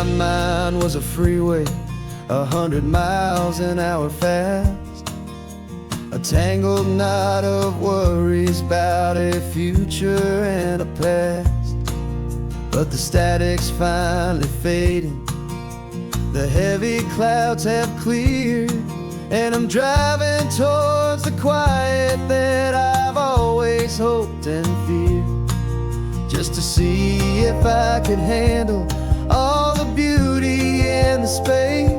my mind was a freeway, 100 miles an hour fast, a tangled knot of worries about a future and a past. But the static's finally fading, the heavy clouds have cleared, and I'm driving towards the quiet that I've always hoped and feared, just to see if I could handle all the beauty and the space,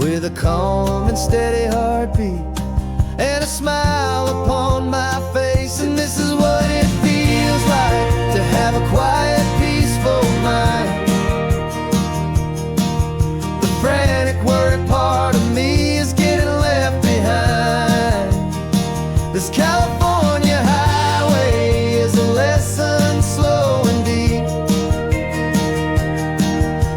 with a calm and steady heartbeat and a smile upon my face. And this is what it feels like to have a quiet, peaceful mind. The frantic, worried part of me is getting left behind. This California highway is a lesson slow and deep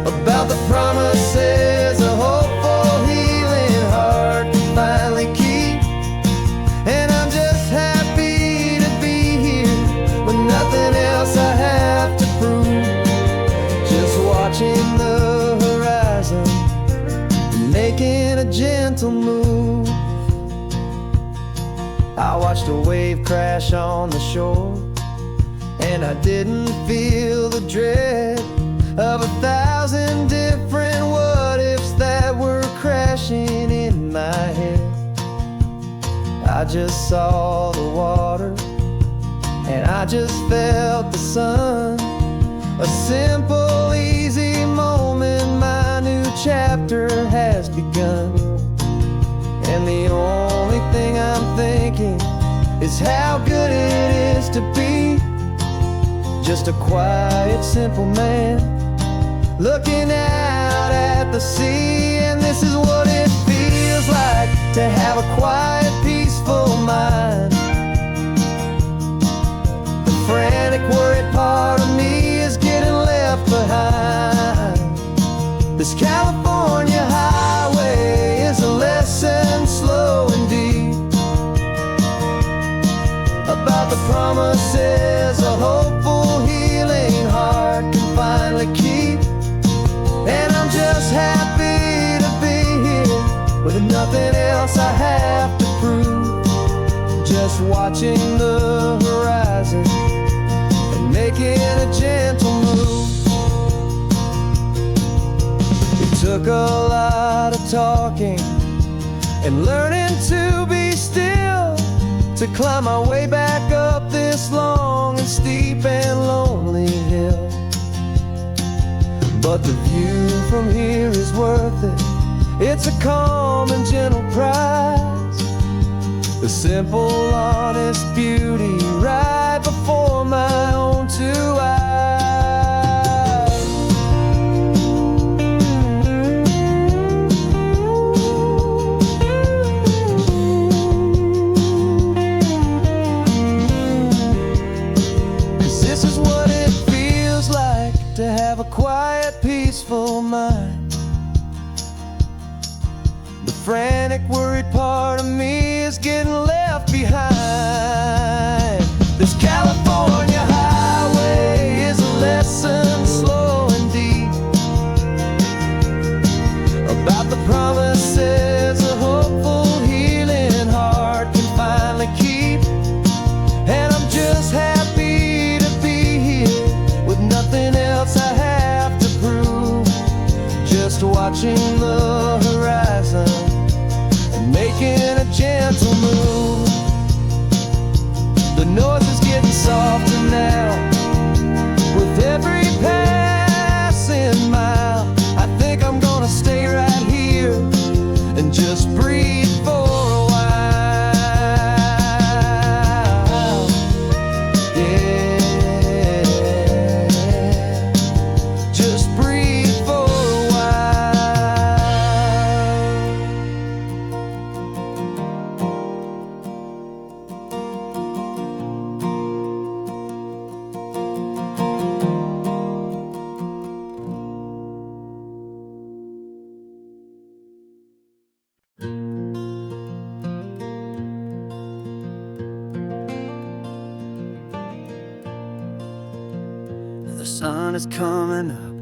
about the promises a hopeful, healing heart can finally keep. And I'm just happy to be here with nothing else I have to prove, just watching the horizon, making a gentle move. I watched a wave crash on the shore, and I didn't feel the dread of 1,000 different what-ifs that were crashing in my head. I just saw the water, and I just felt the sun. A simple, easy moment, my new chapter has begun. And the only thing I'm thinking is how good it is to be just a quiet, simple man looking out at the sea. And this is what it feels like to have a quiet, peaceful mind. The frantic, worried part of me is getting left behind. This California highway is a lesson slow and deep about the promises a hopeful, healing heart can finally keep. And I'm just happy to be here with nothing else I have to prove, just watching the horizon and making a gentle move. It took a lot of talking and learning to be still to climb my way back up this long and steep and lonely hill. But the view from here is worth it. It's a calm and gentle prize, the simple, honest beauty right before my own two eyes. This is what it feels like to have a quiet, peaceful mind. The frantic, worried part of me is getting left behind. This California highway is a lesson slow and deep about the promises a hopeful, healing heart can finally keep. And I'm just happy to be here with nothing else I have to prove, just watching the horizon and making a gentle move. The noise is getting softer now with every passing mile. I think I'm gonna stay right here and just breathe for a while. Yeah, just breathe for a while. The sun is coming up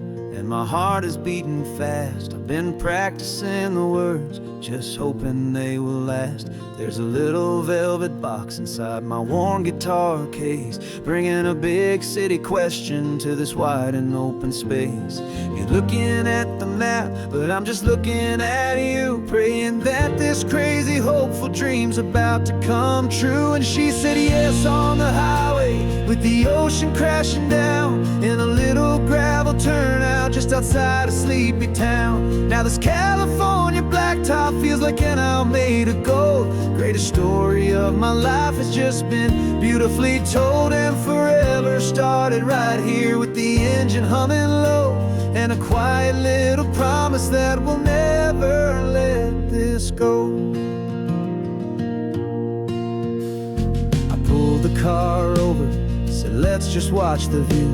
and my heart is beating fast. I've been practicing the words, just hoping they will last. There's a little velvet box inside my worn guitar case, bringing a big city question to this wide and open space. You're looking at the map, but I'm just looking at you, praying that this crazy hopeful dream's about to come true. And she said yes on the highway, with the ocean crashing down in a little gravel turnout just outside of sleepy town. Now this California blacktop feels like an owl made of gold. Greatest story of my life has just been beautifully told, and forever started right here with the engine humming low, and a quiet little promise that we'll never let this go. I pulled the car over, said let's just watch the view.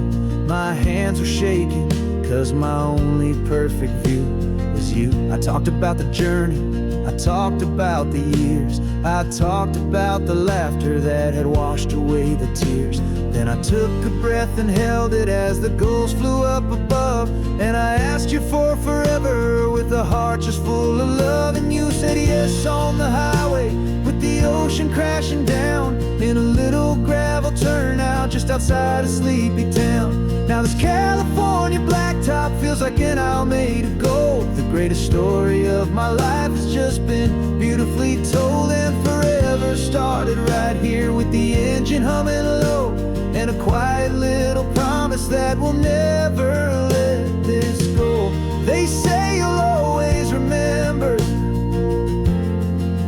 My hands were shaking, cause my only perfect view was you. I talked about the journey, I talked about the years, I talked about the laughter that had washed away the tears. Then I took a breath and held it as the gulls flew up above, and I asked you for forever with a heart just full of love. And you said yes on the highway, with the ocean crashing down in a little gravel turnout just outside of sleepy town. Now this California blacktop feels like an owl made of gold. The greatest story of my life has just been beautifully told, and forever started right here with the engine humming low, and a quiet little promise that we'll never let this go. They say you'll always remember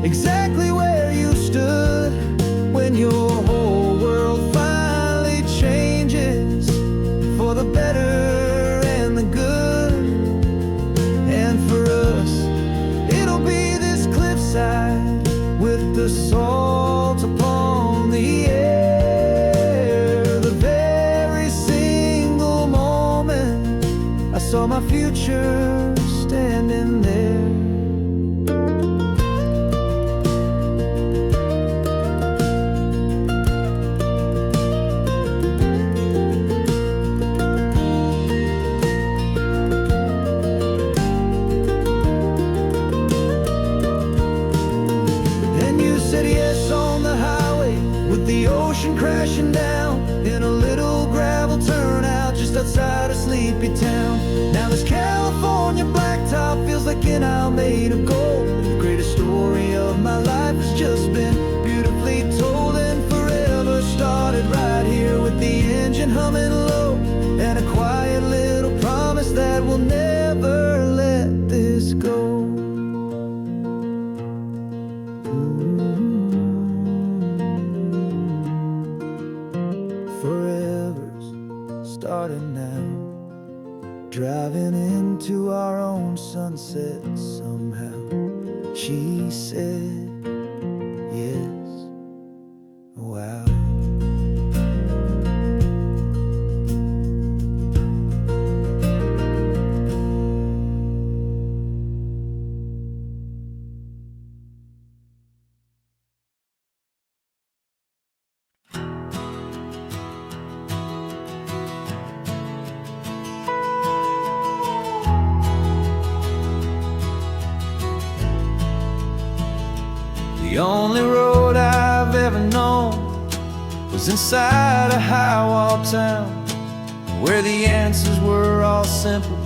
exactly where you stood when your whole world finally changes for the better and the good. And for us, it'll be this cliffside with the salt upon the air. The very single moment I saw my future standing there. Crashing down in a little gravel turnout just outside of sleepy town. Now this California blacktop feels like an owl made of gold. The greatest story of my life has just been beautifully told, and forever started right here with the engine humming low, and a quiet little promise that we'll never let this go. Starting now, driving into our own sunset somehow. She said yes, wow. The only road I've ever known was inside a high-wall town, where the answers were all simple,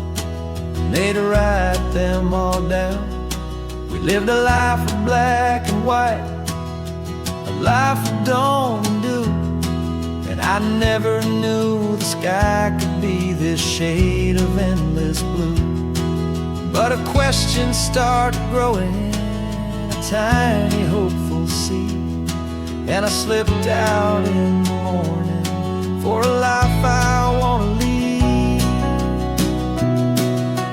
and they'd write them all down. We lived a life of black and white, a life of dawn and dew, and I never knew the sky could be this shade of endless blue. But a question started growing, tiny hopeful seed, and I slipped out in the morning for a life I want to lead.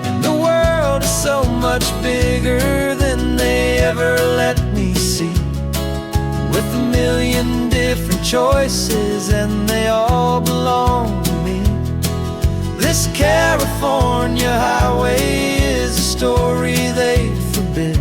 And the world is so much bigger than they ever let me see, with a million different choices and they all belong to me. This California highway is a story they forbid,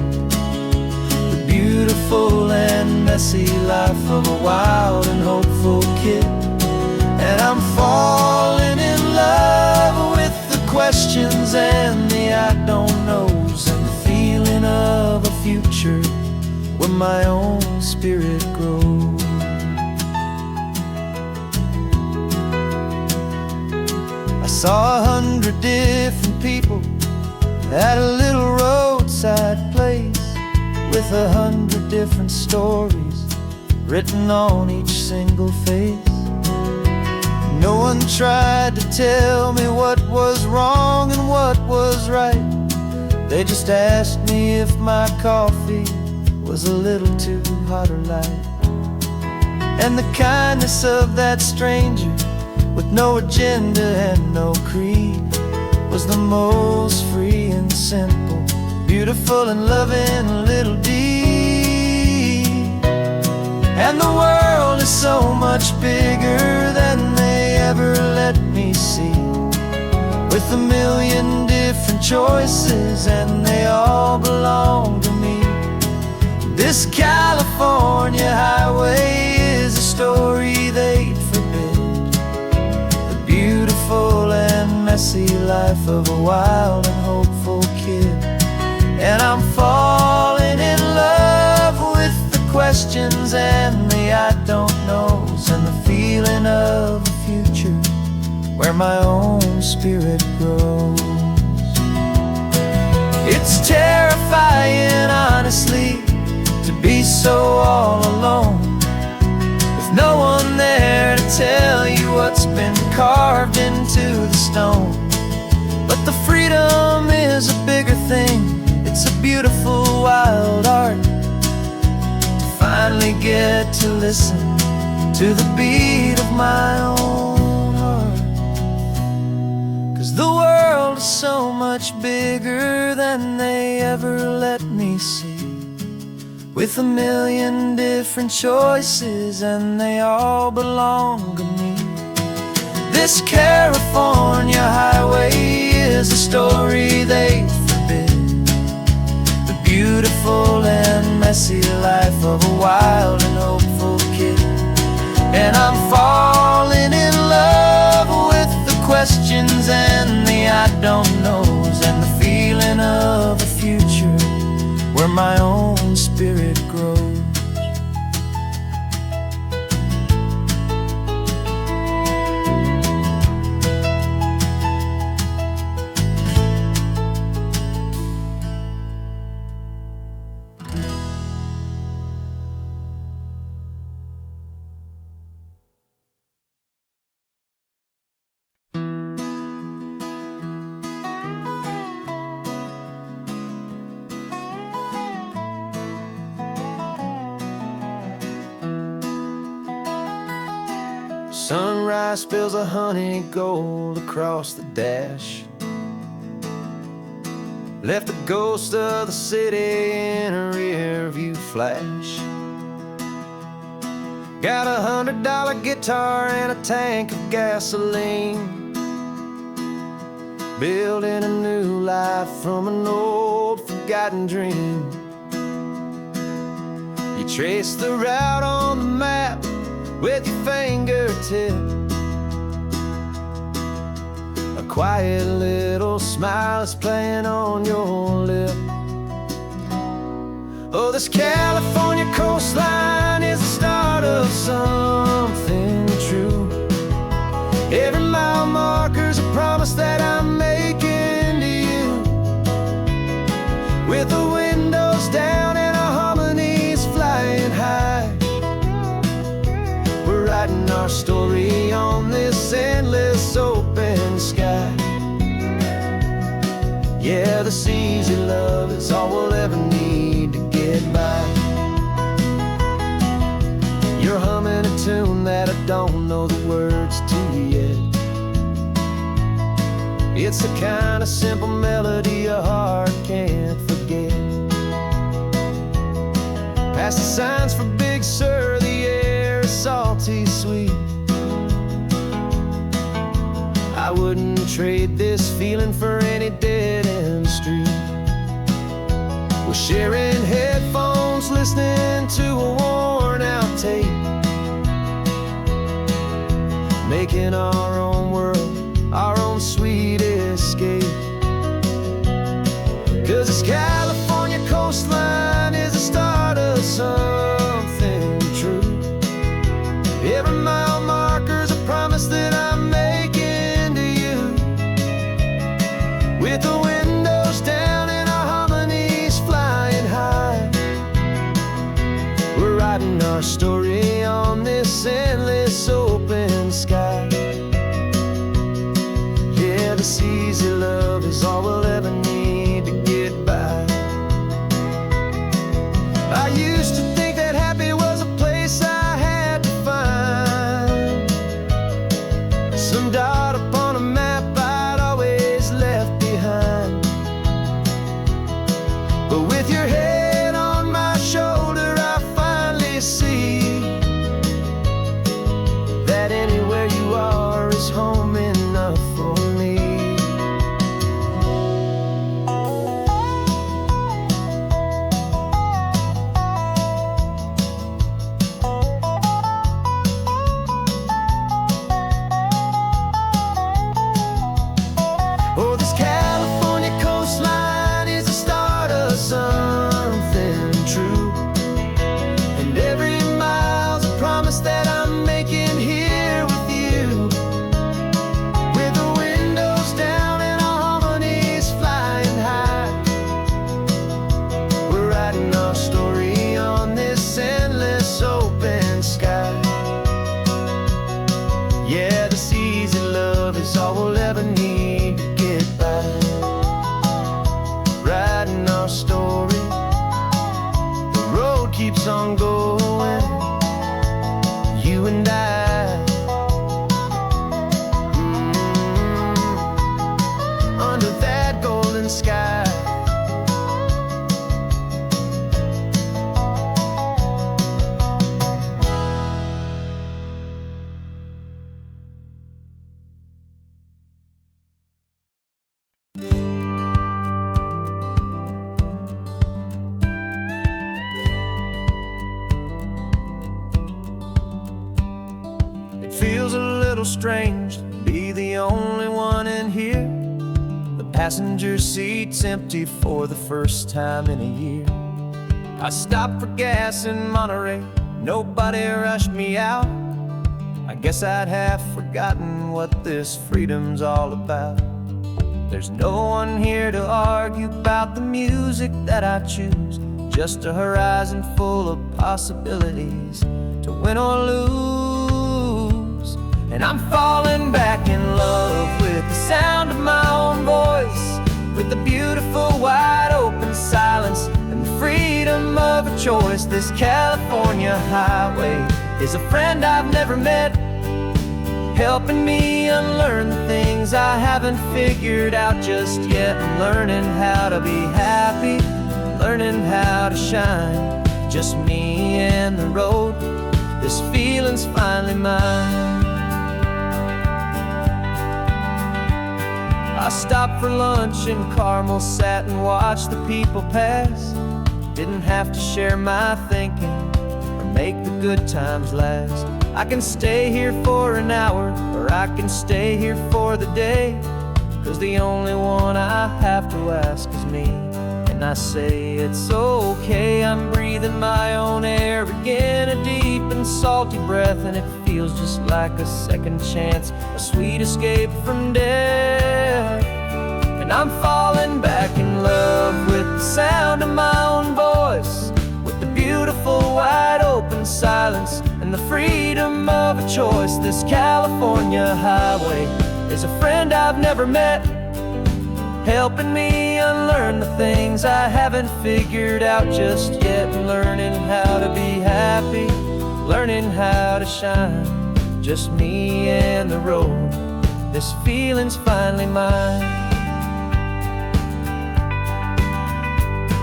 beautiful and messy life of a wild and hopeful kid. And I'm falling in love with the question questions and the I don't knows, and the feeling of a future where my own spirit grows. I saw 100 different people at a little roadside place, with 100 different stories written on each single face. No one tried to tell me what was wrong and what was right. They just asked me if my coffee was a little too hot or light. And the kindness of that stranger, with no agenda and no creed, was the most free and simple, beautiful and loving little deed. And the world is so much bigger than they ever let me see, with a million different choices and they all belong to me. This California highway is a story they'd forbid, the beautiful and messy life of a wild and hopeful kid. And I'm falling in love with the questions and the I don't knows, and the feeling of a future where my own spirit grows. It's terrifying, honestly, to be so all alone, with no one there to tell you what's been carved into the stone. But the freedom is a bigger thing. It's a beautiful wild art to finally get to listen to the beat of my own heart. 'Cause the world is so much bigger than they ever let me see, with a million different choices and they all belong to me. This California highway is a story they forbid, the beautiful and messy life of a wild and hopeful kid. And I'm falling in love with the questions and the I don't knows, and the feeling of a future where my own spirit grows. Sunrise spills a honey gold across the dash, left the ghost of the city in a rear view flash. Got a $100 guitar and a tank of gasoline, building a new life from an old forgotten dream. You trace the route on the map with your fingertip, a quiet little smile is playing on your lip. Oh, this California coastline is the start of something true. Every mile marker's a promise that I'm making to you, with the windows down and our harmonies flying high. We're writing our story on this endless open sky. Yeah, this easy love is all we'll ever need to get by. You're humming a tune that I don't know the words to yet. It's the kind of simple melody a heart can't forget. Past the signs for Big Sur, the air is salty sweet. I wouldn't trade this feeling for any dead-end street. We're sharing headphones, listening to a worn-out tape, making our own world, our own sweet escape. this California coastline is the start of something true. Every mile marker's a promise that I'm making to you. With the windows down and our harmonies flying high, we're writing our story on this endless open sky. Yeah, this easy love is all we'll ever need to get by. I used to think that happy was a place I had to find, some dot upon a map I'd always left behind. But with your head on my shoulder, I finally see that anywhere you are is home enough for me. Oh, this California coastline is the start of something true, and every mile's a promise that I'm making here with you. With the windows down and our harmonies flying high, we're writing our story on this endless open sky. Yeah, this easy love is all we'll ever need to get by. Writing our story, the road keeps on going, you and I. Under that golden sky. It feels a little strange to be the only one in here. The passenger seat's empty for the first time in a year. I stopped for gas in Monterey, nobody rushed me out. I guess I'd have forgotten what this freedom's all about. There's no one here to argue about the music that I choose, just a horizon full of possibilities to win or lose. And I'm falling back in love with the sound of my own voice, with the beautiful wide open silence and the freedom of a choice. This California highway is a friend I've never met, helping me unlearn the things I haven't figured out just yet. I'm learning how to be happy, learning how to shine, just me and the road. This feeling's finally mine. I stopped for lunch in Carmel, sat and watched the people pass. Didn't have to share my thinking or make the good times last. I can stay here for an hour, or I can stay here for the day, 'cause the only one I have to ask is me. And I say it's okay, I'm breathing my own air again, a deep and salty breath, and it feels just like a second chance, a sweet escape from death. And I'm falling back in love with the sound of my own voice, with the beautiful wide open silence and the freedom of a choice. This California highway is a friend I've never met, helping me unlearn the things I haven't figured out just yet. Learning how to be happy, learning how to shine, just me and the road. This feeling's finally mine.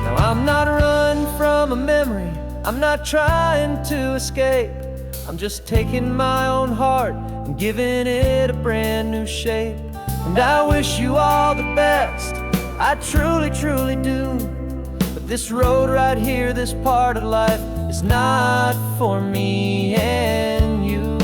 Now I'm not running from a memory, I'm not trying to escape. I'm just taking my own heart and giving it a brand new shape. And I wish you all the best, I truly, truly do. But this road right here, this part of life, is not for me and you.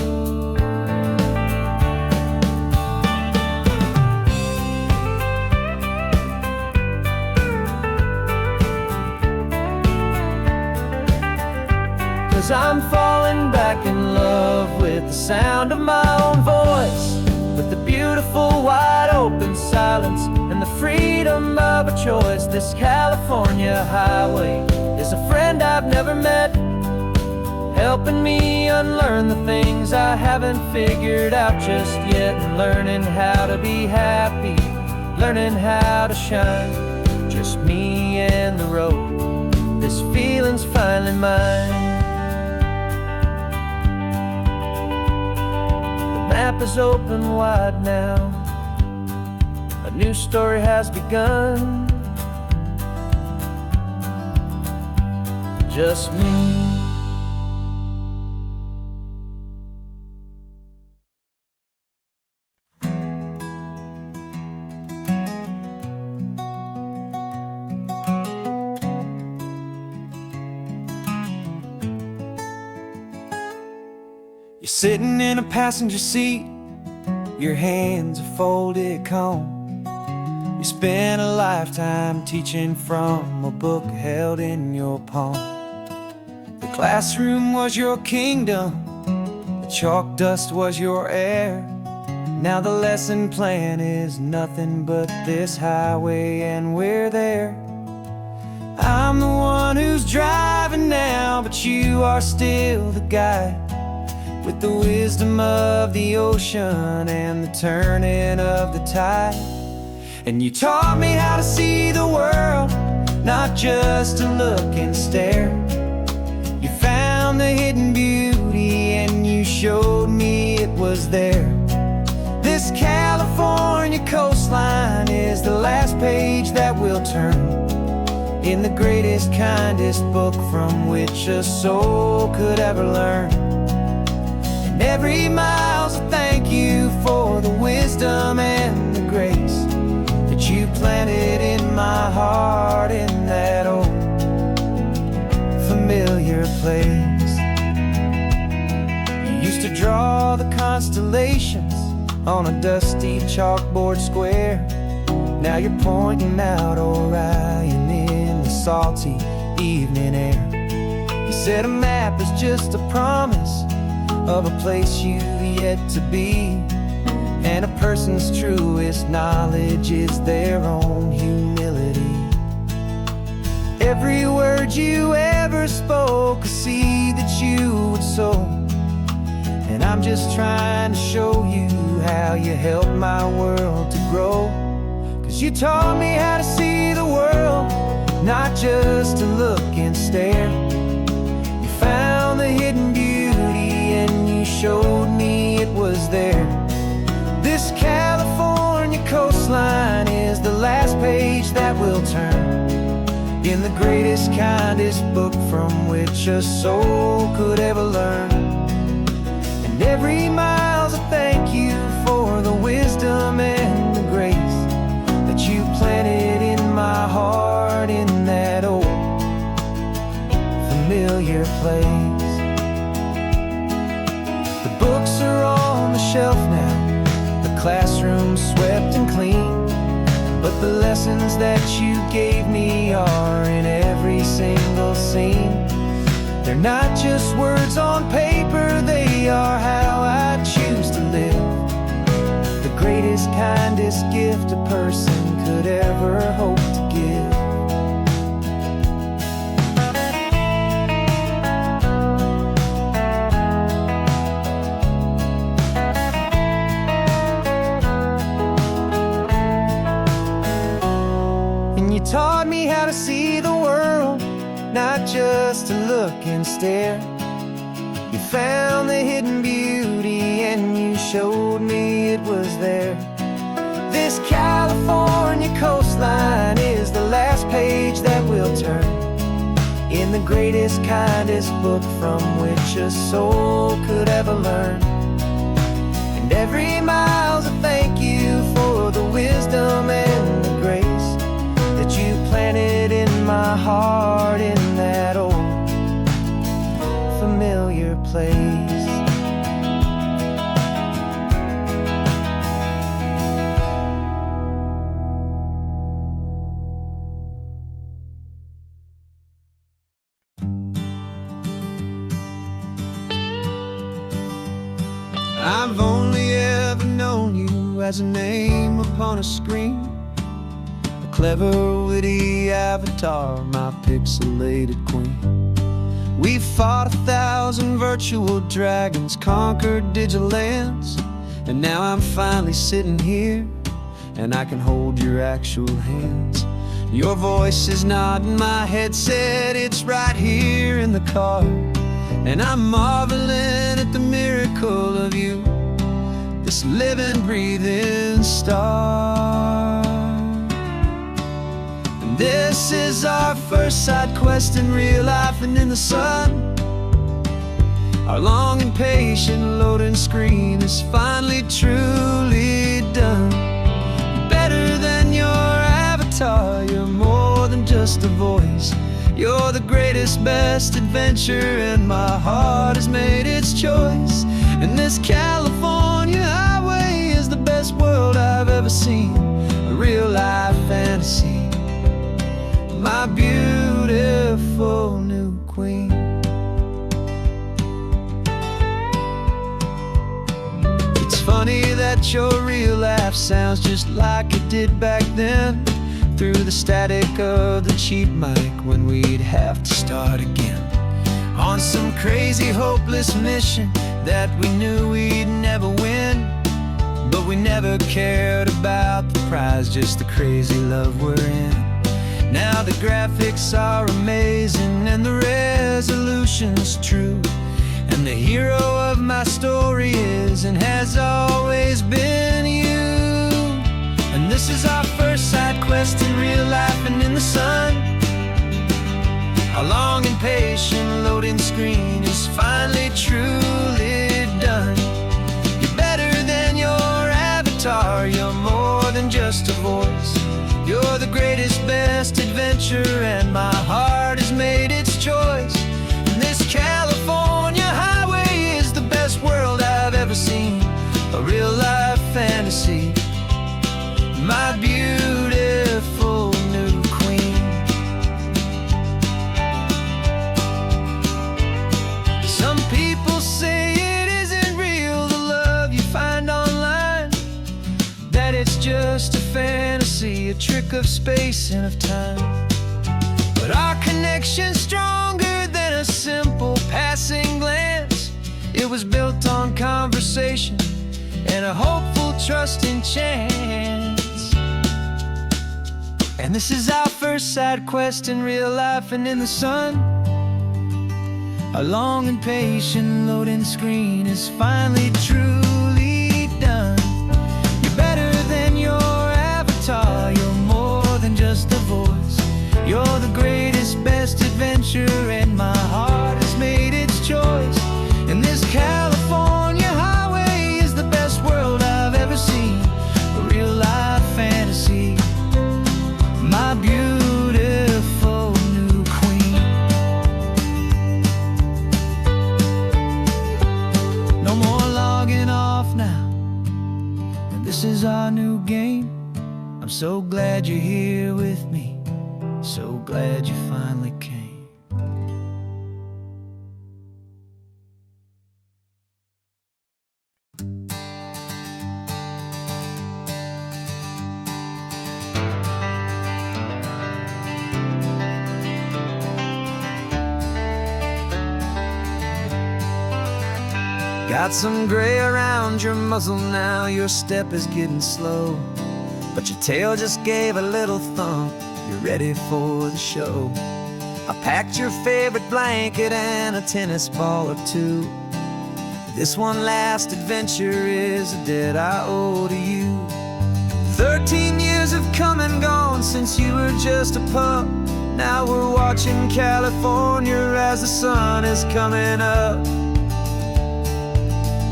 I'm falling back in love with the sound of my own voice, with the beautiful wide open silence and the freedom of a choice. This California highway is a friend I've never met, helping me unlearn the things I haven't figured out just yet, and learning how to be happy, learning how to shine, just me and the road. This feeling's finally mine. The map is open wide now, a new story has begun, just me. You're sitting in a passenger seat, your hands are folded calm. You spent a lifetime teaching from a book held in your palm. The classroom was your kingdom, the chalk dust was your air. Now the lesson plan is nothing but this highway, and we're there. I'm the one who's driving now, but you are still the guide, with the wisdom of the ocean and the turning of the tide. And you taught me how to see the world, not just to look and stare. You found the hidden beauty and you showed me it was there. This California coastline is the last page that we'll turn in the greatest, kindest book from which a soul could ever learn. Every mile's a thank you for the wisdom and the grace that you planted in my heart in that old familiar place. You used to draw the constellations on a dusty chalkboard square. Now you're pointing out Orion in the salty evening air. You said a map is just a promise of a place you've yet to be, and a person's truest knowledge is their own humility. Every word you ever spoke, a seed that you would sow, and I'm just trying to show you how you helped my world to grow. 'Cause you taught me how to see the world, not just to look and stare. You found the hidden beauty and you showed me it was there. This California coastline is the last page that we'll turn in the greatest, kindest book from which a soul could ever learn. And every mile's a thank you for the wisdom and the grace that you planted in my heart in that old familiar place. Books are on the shelf now, the classroom swept and clean, but the lessons that you gave me are in every single scene. They're not just words on paper, they are how I choose to live. The greatest, kindest gift a person could ever hope to give. Taught me how to see the world, not just to look and stare. You found the hidden beauty and you showed me it was there. This California coastline is the last page that we'll turn in the greatest, kindest book from which a soul could ever learn. And every mile's a thank you for the wisdom and the grace that you planted in my heart in that old familiar place. I've only ever known you as a name upon a screen, a clever, witty avatar, my pixelated queen. We fought 1,000 virtual dragons, conquered digital lands, and now I'm finally sitting here, and I can hold your actual hands. Your voice is not in my headset, it's right here in the car, and I'm marveling at the miracle of you, this living, breathing star. And this is our first side quest in real life and in the sun. Our long and patient loading screen is finally truly done. You're better than your avatar, you're more than just a voice. You're the greatest, best adventure, and my heart has made its choice. And this California highway is the best world I've ever seen, a real-life fantasy, my beautiful new queen. It's funny that your real life sounds just like it did back then, through the static of the cheap mic when we'd have to start again, on some crazy hopeless mission that we knew we'd never win. But we never cared about the prize, just the crazy love we're in. Now the graphics are amazing and the resolution's true, and the hero of my story is and has always been you. And this is our first side quest in real life and in the sun. Our long and patient loading screen is finally truly done. You're better than your avatar, you're more than just a voice. You're the greatest, best adventure, and my heart has made its choice. And this California highway is the best world I've ever seen, a real-life fantasy, my beautiful new queen. Some people say it isn't real, the love you find online, that it's just a fantasy, a trick of space and of time. But our connection's stronger than a simple passing glance. It was built on conversation and a hopeful, trusting chance. And this is our first side quest in real life and in the sun. Our long and patient loading screen is finally truly done. You're better than your avatar, you're more than just a voice. You're the greatest, best adventure, and my heart has made its choice. And this California highway is the best world I've ever seen, a real-life fantasy, my beautiful new queen. No more logging off now, and this is our new game. I'm so glad you're here with me, so glad you finally came. Got some gray around your muzzle now, your step is getting slow, but your tail just gave a little thump, you're ready for the show. I packed your favorite blanket and a tennis ball or two. This one last adventure is a debt I owe to you. 13 years have come and gone since you were just a pup. Now we're watching California as the sun is coming up.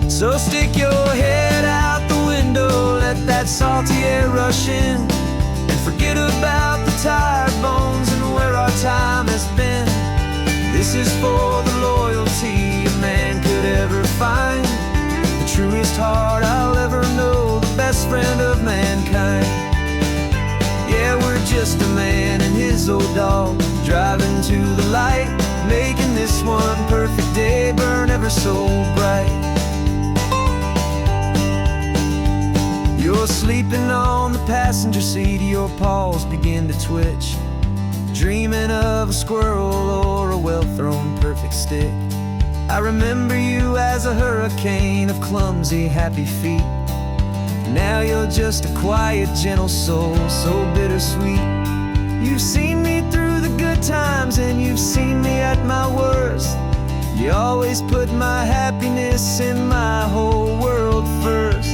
So stick your head out the window, let that salty air rush in, and forget about the tired bones and where our time has been. This is for the loyalty a man could ever find, the truest heart I'll ever know, the best friend of mankind. Yeah, we're just a man and his old dog, driving to the light, making this one perfect day burn ever so bright. sleeping on the passenger seat, your paws begin to twitch, dreaming of a squirrel or a well-thrown perfect stick. I remember you as a hurricane of clumsy, happy feet. Now you're just a quiet, gentle soul, so bittersweet. You've seen me through the good times and you've seen me at my worst. You always put my happiness and my whole world first.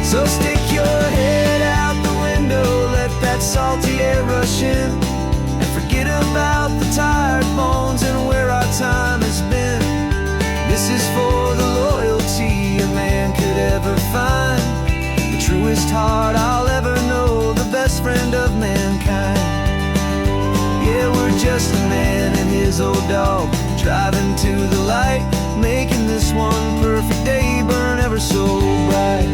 So stick your head out the window, let that salty air rush in, and forget about the tired bones and where our time has been. This is for the loyalty a man could ever find, the truest heart I'll ever know, the best friend of mankind. Yeah, we're just a man and his old dog, driving to the light, making this one perfect day burn ever so bright.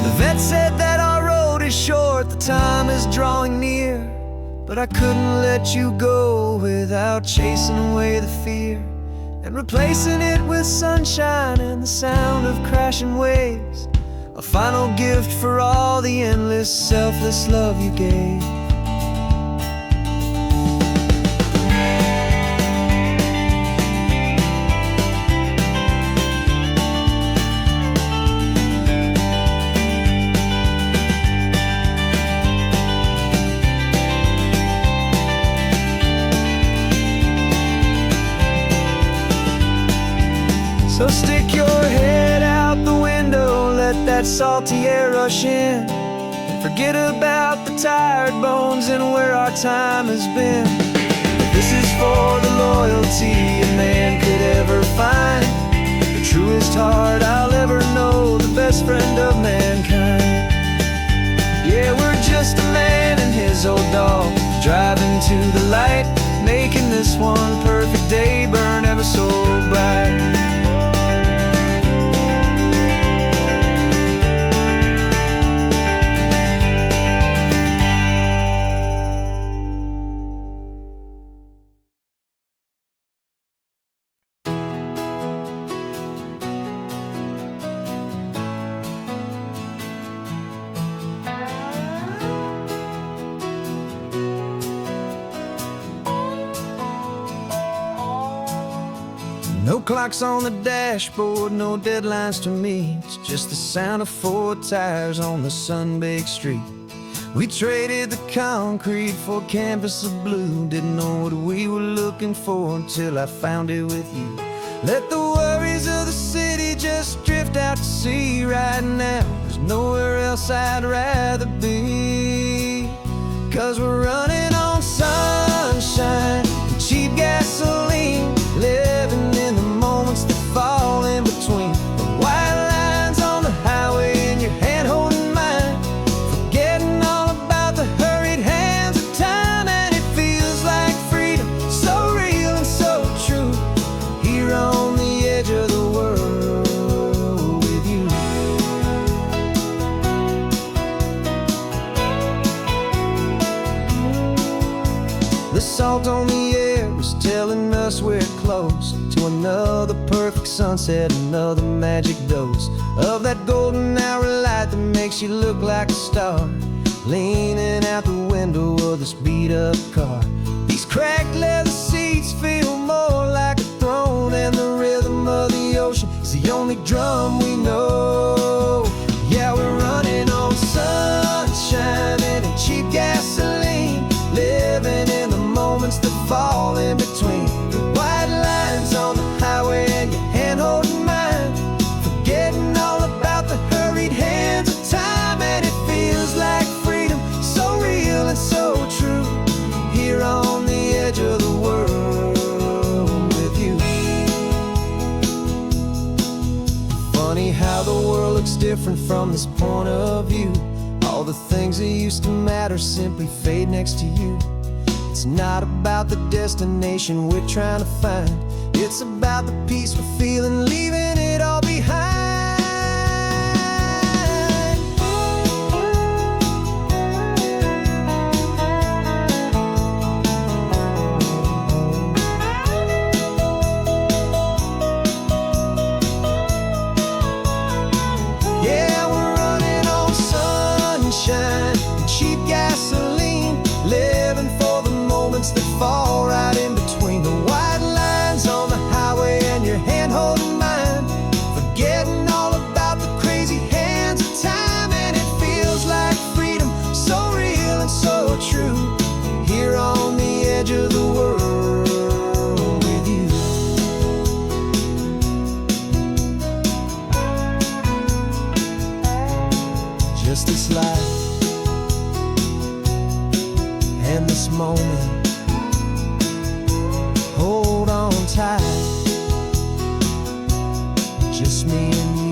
The vet said that our road is short, the time is drawing near, but I couldn't let you go without chasing away the fear and replacing it with sunshine and the sound of crashing waves. A final gift for all the endless, selfless love you gave. So stick your head out the window, let that salty air rush in, and forget about the tired bones and where our time has been. This is for the loyalty a man could ever find, the truest heart I'll ever know, the best friend of mankind. Yeah, we're just a man and his old dog, driving to the light, making this one perfect day burn ever so bright. No clocks on the dashboard, no deadlines to meet, it's just the sound of 4 tires on the sun-baked street. We traded the concrete for a canvas of blue, didn't know what we were looking for until I found it with you. Let the worries of the city just drift out to sea right now, there's nowhere else I'd rather be. 'Cause we're running on sunshine and cheap gasoline, living in the moments that fall in between the white lines on the highway and your hand holding mine, forgetting all about the hurried hands of time, and it feels like freedom, so real and so true, here on the edge of the world with you. The salt on the air is telling us we're close to another perfect sunset, another magic dose of that golden hour light that makes you look like a star, leaning out the window of this beat-up car. These cracked leather seats feel more like a throne, and the rhythm of the ocean is the only drum we know. Yeah, we're running on sunshine and cheap gasoline, living in the moments that fall in between the white lines on the highway and your hand holding mine, forgetting all about the hurried hands of time, and it feels like freedom, so real and so true, here on the edge of the world with you. Funny how the world looks different from this point of view, all the things that used to matter simply fade next to you. It's not about the destination we're trying to find, it's about the peace we're feeling, leaving it all behind. just this life and this moment. Hold on tight, just me and you.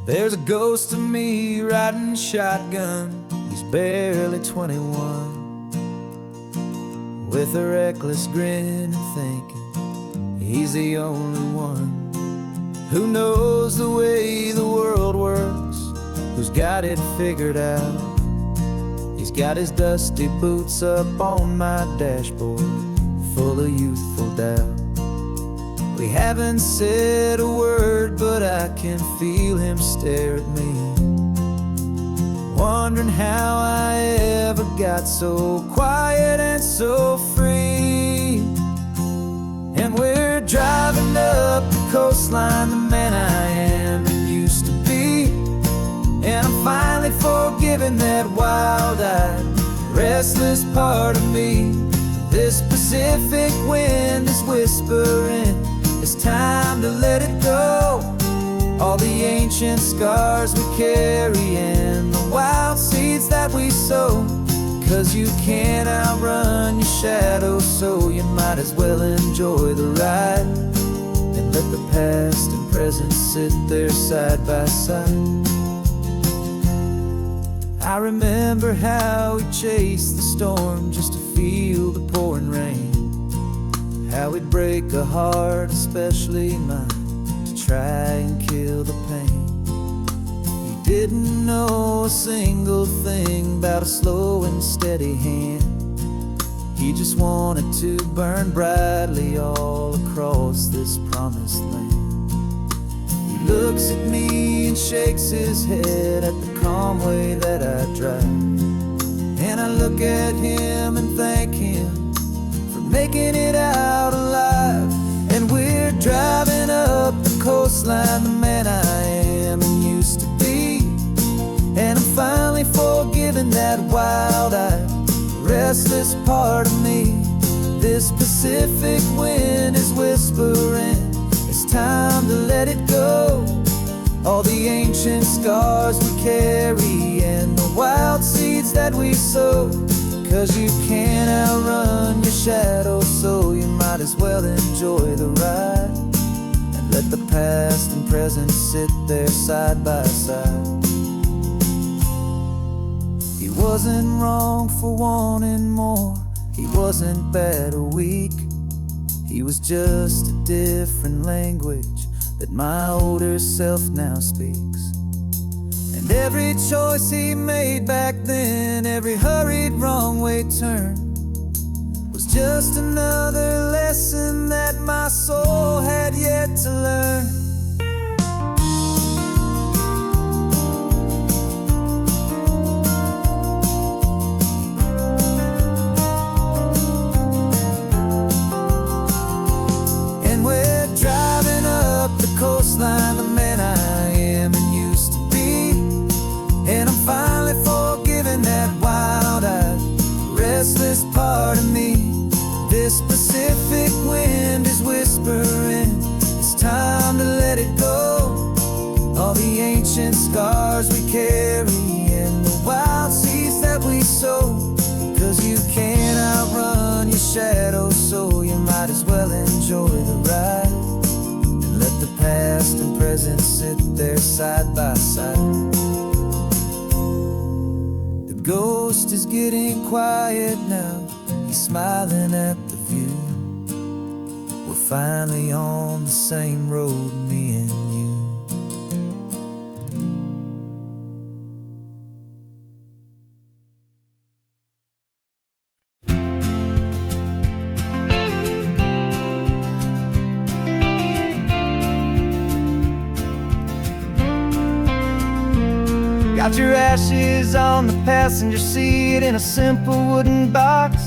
There's a ghost of me riding shotgun. He's barely 21, with a reckless grin and thinking he's the only one who knows the way the world works, who's got it figured out. He's got his dusty boots up on my dashboard, full of youthful doubt. We haven't said a word, but I can feel him stare at me, wondering how I ever got so quiet and so free. And we're driving up the coastline, the man I am and used to be. And I'm finally forgiving that wild-eyed, restless part of me. This Pacific wind is whispering, it's time to let it go. All the ancient scars we carry and the wild seeds that we sow. 'Cause you can't outrun your shadow, so you might as well enjoy the ride and let the past and present sit there side by side. I remember how we chased the storm just to feel the pouring rain, how we'd break a heart, especially mine, to try and kill the pain. He didn't know a single thing about a slow and steady hand. He just wanted to burn brightly all across this promised land. He looks at me and shakes his head at the calm way that I drive, and I look at him and thank him making it out alive. And we're driving up the coastline, the man I am and used to be. And I'm finally forgiving that wild-eyed, restless part of me. This Pacific wind is whispering, it's time to let it go. All the ancient scars we carry and the wild seeds that we sow. 'Cause you can't outrun your shadow, so you might as well enjoy the ride and let the past and present sit there side by side. He wasn't wrong for wanting more, he wasn't bad or weak. He was just a different language that my older self now speaks. And every choice he made back then, every hurried wrong way turn, was just another lesson that my soul had yet to learn. And we're driving up the coastline, the man I am and used to be. And I'm finally forgiving that wild-eyed, restless part of me. This Pacific wind is whispering, it's time to let it go. All the ancient scars we carry and the wild seeds that we sow. 'Cause you can't outrun your shadow, so you might as well enjoy the ride and let the past and present sit there side by side. The ghost is getting quiet now, he's smiling at the view. We're finally on the same road, me and you. Got your ashes on the passenger seat in a simple wooden box.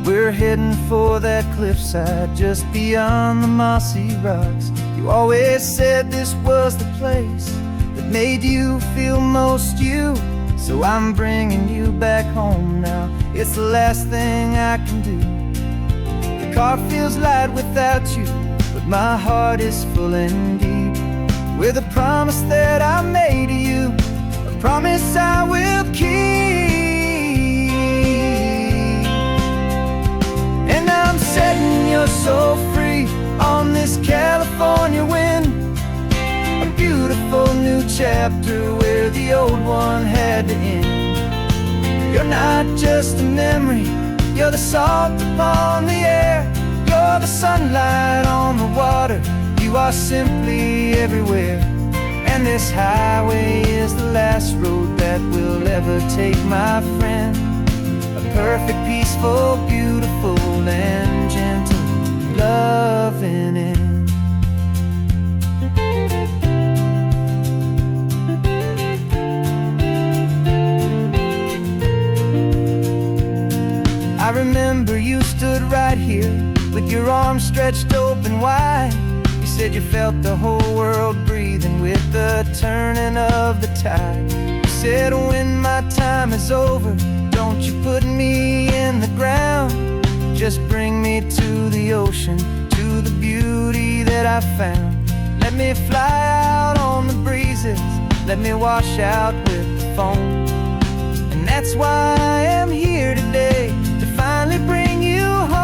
We're heading for that cliffside just beyond the mossy rocks. You always said this was the place that made you feel most you. So I'm bringing you back home now. It's the last thing I can do. The car feels light without you, but my heart is full and deep with a promise that I made to you, a promise I will keep. And I'm setting your soul free on this California wind, a beautiful new chapter where the old one had to end. You're not just a memory, you're the salt upon the air, you're the sunlight on the water, you are simply everywhere. And this highway is the last road that will ever take, my friend. A perfect, peaceful, beautiful, and gentle loving end. I remember you stood right here with your arms stretched open wide. You said you felt the whole world breathing with the turning of the tide. You said, when my time is over, don't you put me in the ground, just bring me to the ocean, to the beauty that I found. Let me fly out on the breezes, let me wash out with the foam. And that's why I am here today, to finally bring you home.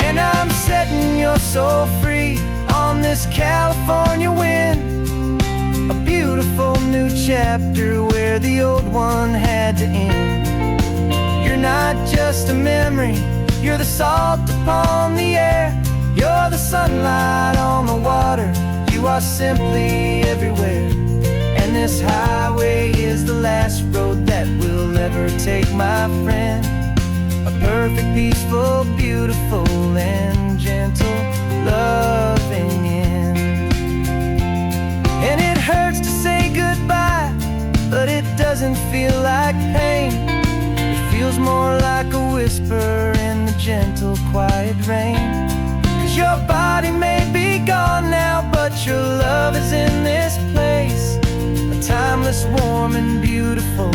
And I'm setting your soul free on this California wind, a beautiful new chapter where the old one had to end. You're not just a memory, you're the salt upon the air, you're the sunlight on the water, you are simply everywhere. And this highway is the last road that we'll ever take, my friend. A perfect, peaceful, beautiful, and gentle loving end. And it hurts to say goodbye, but it doesn't feel like pain. It feels more like a whisper in the gentle, quiet rain. 'Cause your body may be gone now, but your love is in this place, a timeless, warm, and beautiful,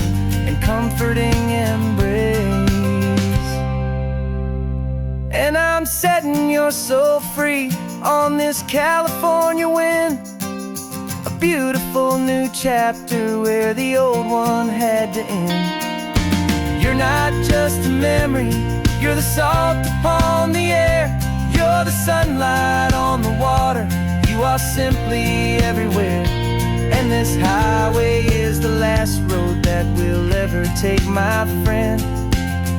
and comforting embrace. And I'm setting your soul free on this California wind, a beautiful new chapter where the old one had to end. You're not just a memory, you're the salt upon the air, you're the sunlight on the water, you are simply everywhere. And this highway is the last road that we'll ever take, my friend.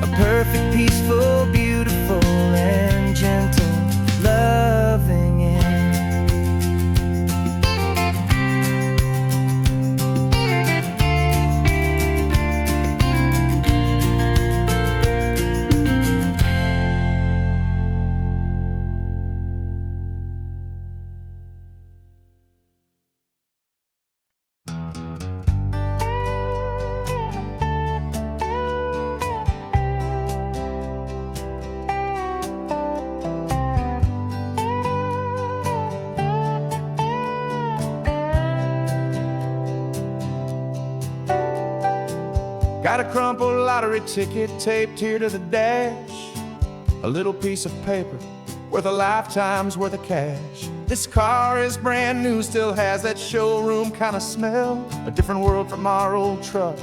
A perfect, peaceful, beautiful, and gentle loving end. Got a crumpled lottery ticket taped here to the dash, a little piece of paper worth a lifetime's worth of cash. This car is brand new, still has that showroom kind of smell, a different world from our old truck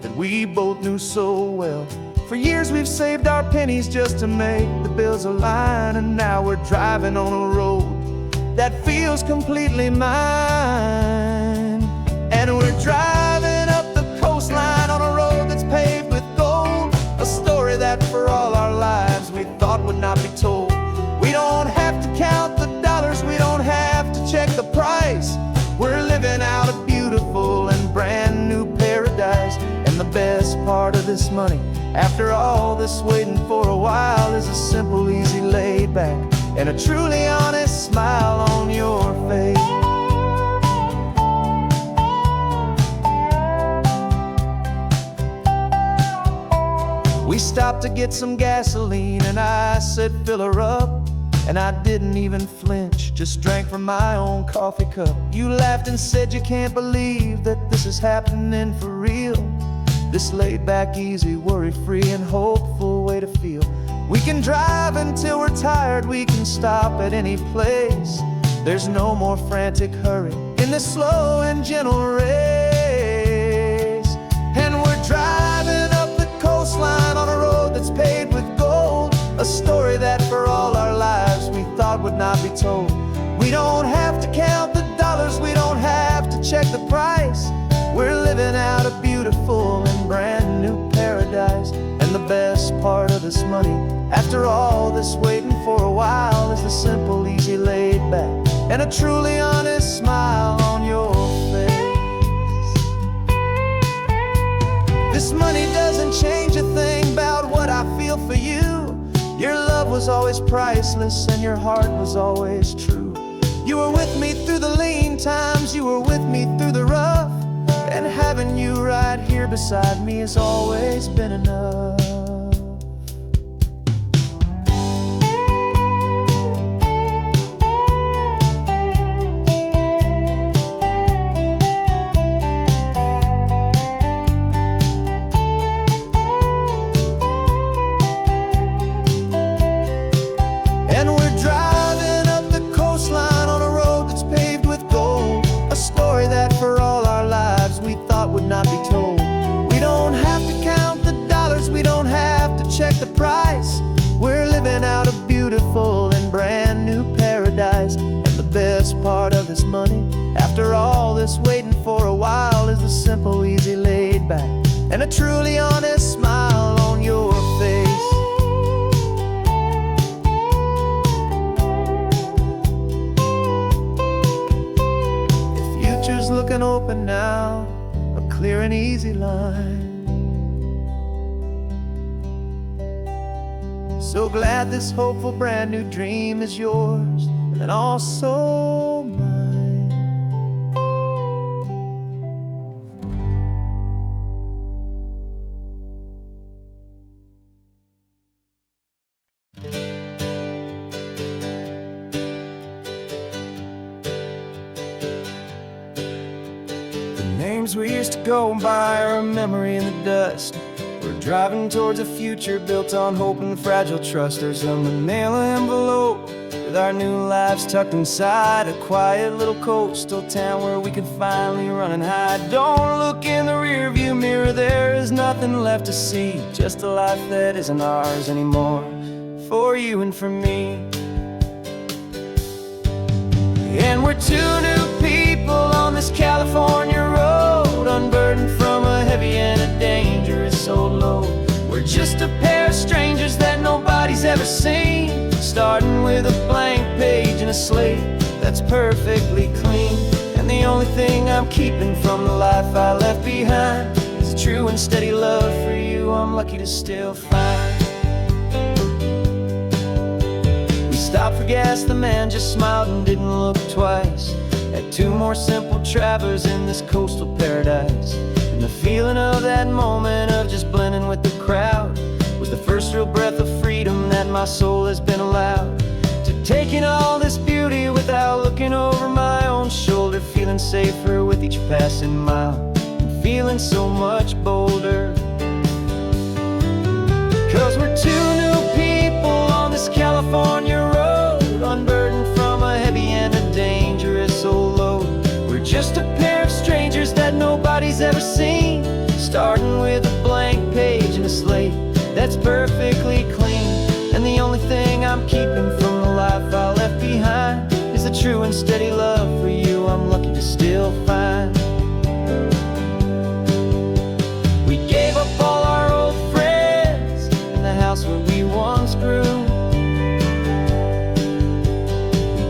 that we both knew so well. For years we've saved our pennies just to make the bills align, and now we're driving on a road that feels completely mine. And we're driving up the coastline on a road that's paved with gold, a story that for all our lives we thought would not be told. We don't have to count the dollars, we don't have to check the price. We're living out a beautiful and brand new paradise. And the best part of this money, after all this waiting for a while, is a simple, easy, laid back, and a truly honest smile on your face. We stopped to get some gasoline, and I said, fill her up. and I didn't even flinch, just drank from my own coffee cup. You laughed and said you can't believe that this is happening for real. This laid back, easy, worry-free and hopeful way to feel. We can drive until we're tired, we can stop at any place. There's no more frantic hurry in this slow and gentle race. And we're driving up the coastline on a road that's paved with gold, a story that for all our lives we thought would not be told. We don't have to count the dollars, we don't have to check the price. We're living out a beautiful and brand new paradise. And the best part of this money, after all this waiting for a while, is the simple, easy, laid back, and a truly honest smile on your face. This money doesn't change a thing about what I feel for you. Your love was always priceless and your heart was always true. You were with me through the lean times, you were with me through the rough, and having you right here beside me has always been enough. And we're driving up the coastline on a road that's paved with gold, a story that for all our lives we thought would not be told. We don't have to count the dollars, we don't have to check the price. We're living out a beautiful and brand new paradise. And the best part of this money, after all this waiting for a while, is the simple, easy, laid back, and a truly honest smile on your face. Future's looking open now, a clear and easy line. So glad this hopeful brand new dream is yours and also mine. Names we used to go by are a memory in the dust. We're driving towards a future built on hope and fragile trust. There's a manila envelope with our new lives tucked inside, a quiet little coastal town where we could finally run and hide. Don't look in the rearview mirror, there is nothing left to see, just a life that isn't ours anymore, for you and for me. And we're two new people on this California road, unburdened from a heavy and a dangerous old load. We're just a pair of strangers that nobody's ever seen, starting with a blank page and a slate that's perfectly clean. And the only thing I'm keeping from the life I left behind is a true and steady love for you I'm lucky to still find. Stopped for gas, the man just smiled and didn't look twice. Had two more simple travelers in this coastal paradise. And the feeling of that moment of just blending with the crowd was the first real breath of freedom that my soul has been allowed to take in all this beauty without looking over my own shoulder, feeling safer with each passing mile and feeling so much bolder. 'Cause we're two new people on this California road, unburdened from a heavy and a dangerous old load. We're just a pair of strangers that nobody's ever seen, starting with a blank page and a slate that's perfectly clean. And the only thing I'm keeping from the life I left behind is the true and steady love for you I'm lucky to still find. We gave up all our old friends in the house where we once grew.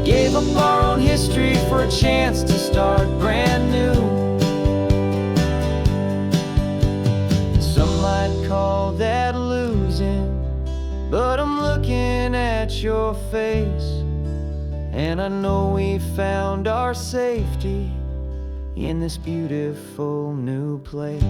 Gave up our own history for a chance to start brand new. Some might call that losing, but I'm looking at your face, and I know we found our safety in this beautiful new place.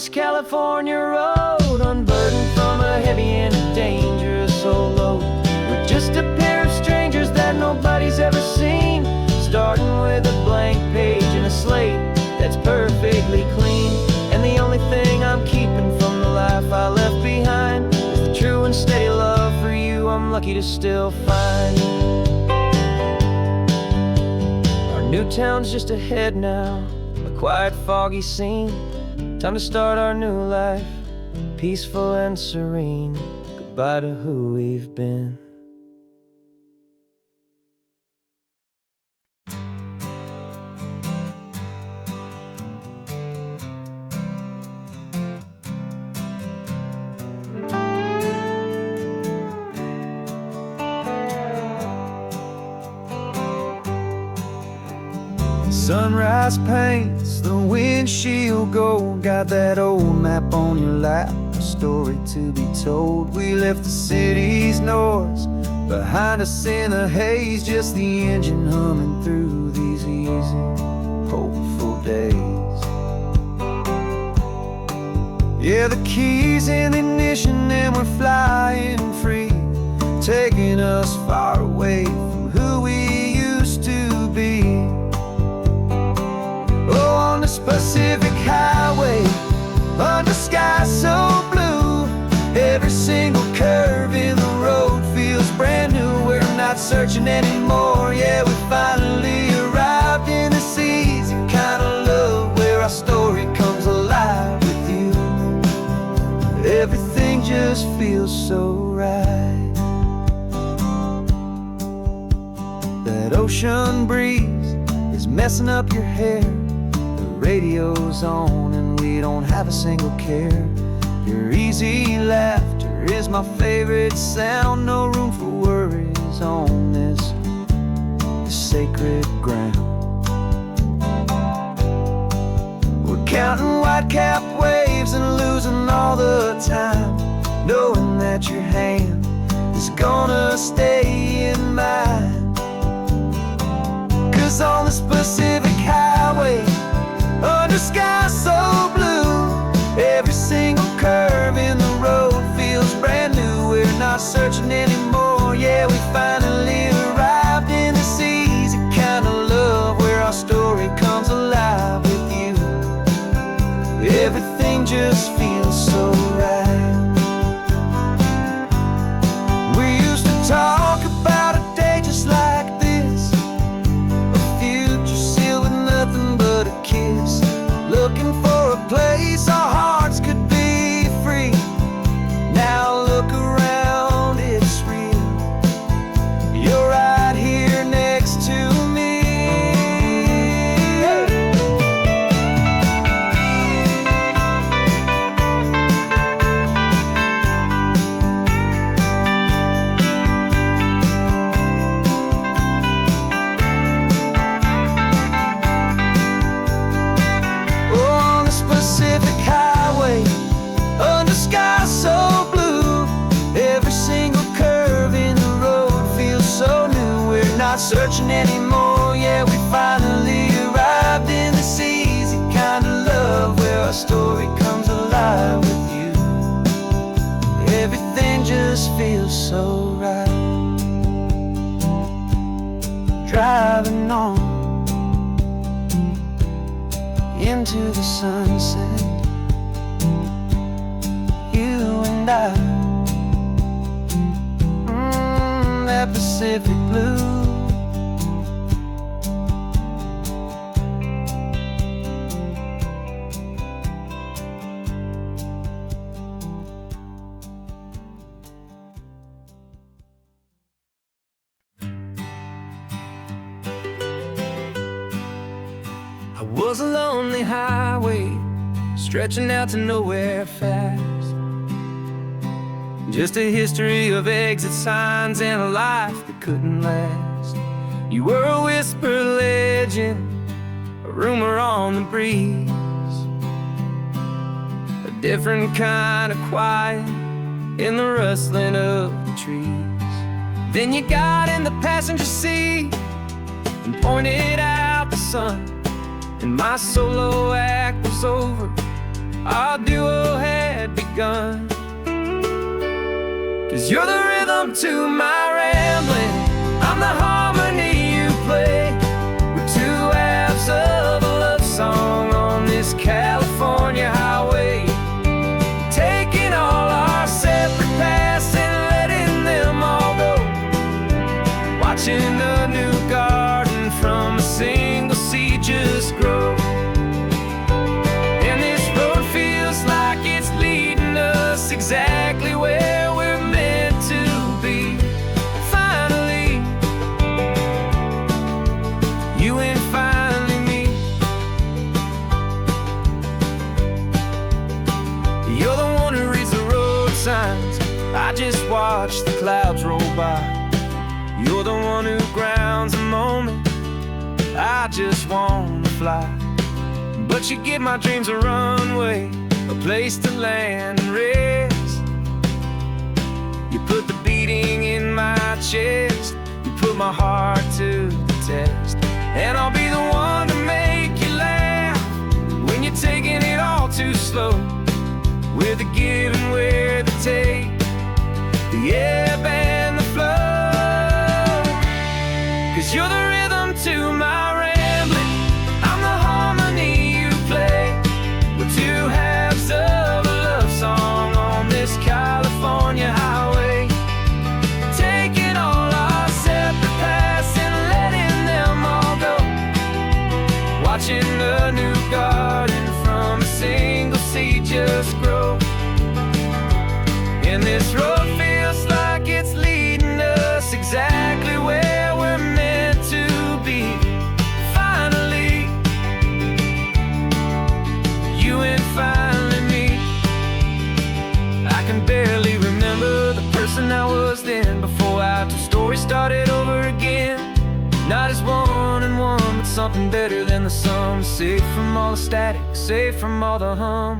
West California road, unburdened from a heavy and a dangerous old load. We're just a pair of strangers that nobody's ever seen, starting with a blank page and a slate that's perfectly clean. And the only thing I'm keeping from the life I left behind is the true and steady love for you I'm lucky to still find. Our new town's just ahead now, a quiet, foggy scene. Time to start our new life, peaceful and serene. Goodbye to who we've been. Sunrise paints the windshield gold. Got that old map on your lap, a story to be told. We left the city's noise behind us in the haze, just the engine humming through these easy, hopeful days. Yeah, the keys in the ignition and we're flying free, taking us far away from who we used to be. Oh, on this Pacific highway, under sky so blue, every single curve in the road feels brand new. We're not searching anymore, yeah, we finally arrived in this easy kind of love where our story comes alive with you. Everything just feels so right. That ocean breeze is messing up your hair, radio's on and we don't have a single care. Your easy laughter is my favorite sound. No room for worries on this sacred ground. We're counting white-capped waves and losing all the time, knowing that your hand is gonna stay in mine. 'Cause on this Pacific highway, under sky so blue, every single curve in the road feels brand new. We're not searching anymore, yeah, we finally arrived in this easy kind of love where our story comes alive with you. Everything just feels so right. We used to talk about a day just like this, a future sealed with nothing but a kiss, looking for a place our hearts could be free. Now look around, it's real. You're right here next to me. Pacific highway, under sky so blue, every single curve in the road feels so new. We're not searching anymore, yeah, we finally arrived in this easy kind of love where our story comes alive with you. Everything just feels so right. Driving on into the sunset, you and I, that Pacific blue. I was a lonely highway, stretching out to nowhere fast. Just a history of exit signs and a life that couldn't last. You were a whisper legend, a rumor on the breeze, a different kind of quiet in the rustling of the trees. Then you got in the passenger seat and pointed out the sun, and my solo act was over. I'll do begun. 'Cause you're the rhythm to my rambling, I'm the harmony you play. We're two halves of a love song on this California highway, taking all our separate paths and letting them all go, watching a new garden from a single seed just grow. And this road feels like it's leading us exactly where we're meant to be. Finally, you and finally me. You're the one who reads the road signs, I just watch the clouds roll by. You're the one who grounds the moment, I just wanna fly. But you give my dreams a runway, a place to land and rest. You put the beating in my chest, you put my heart to the test. And I'll be the one to make you laugh when you're taking it all too slow. With the give and we're the take, the ebb and the flow. 'Cause you're the rhythm to my rambling, I'm the harmony you play. We're two halves of a love song on this California highway, taking all our separate paths and letting them all go, watching a new garden from a single seed just grow. And this road feels like it's leading us exactly where we're meant to be. Finally, you and finally me. I can barely remember the person I was then, before our two stories started over again. Not as one and one, but something better than the sum. Safe from all the static, safe from all the hum.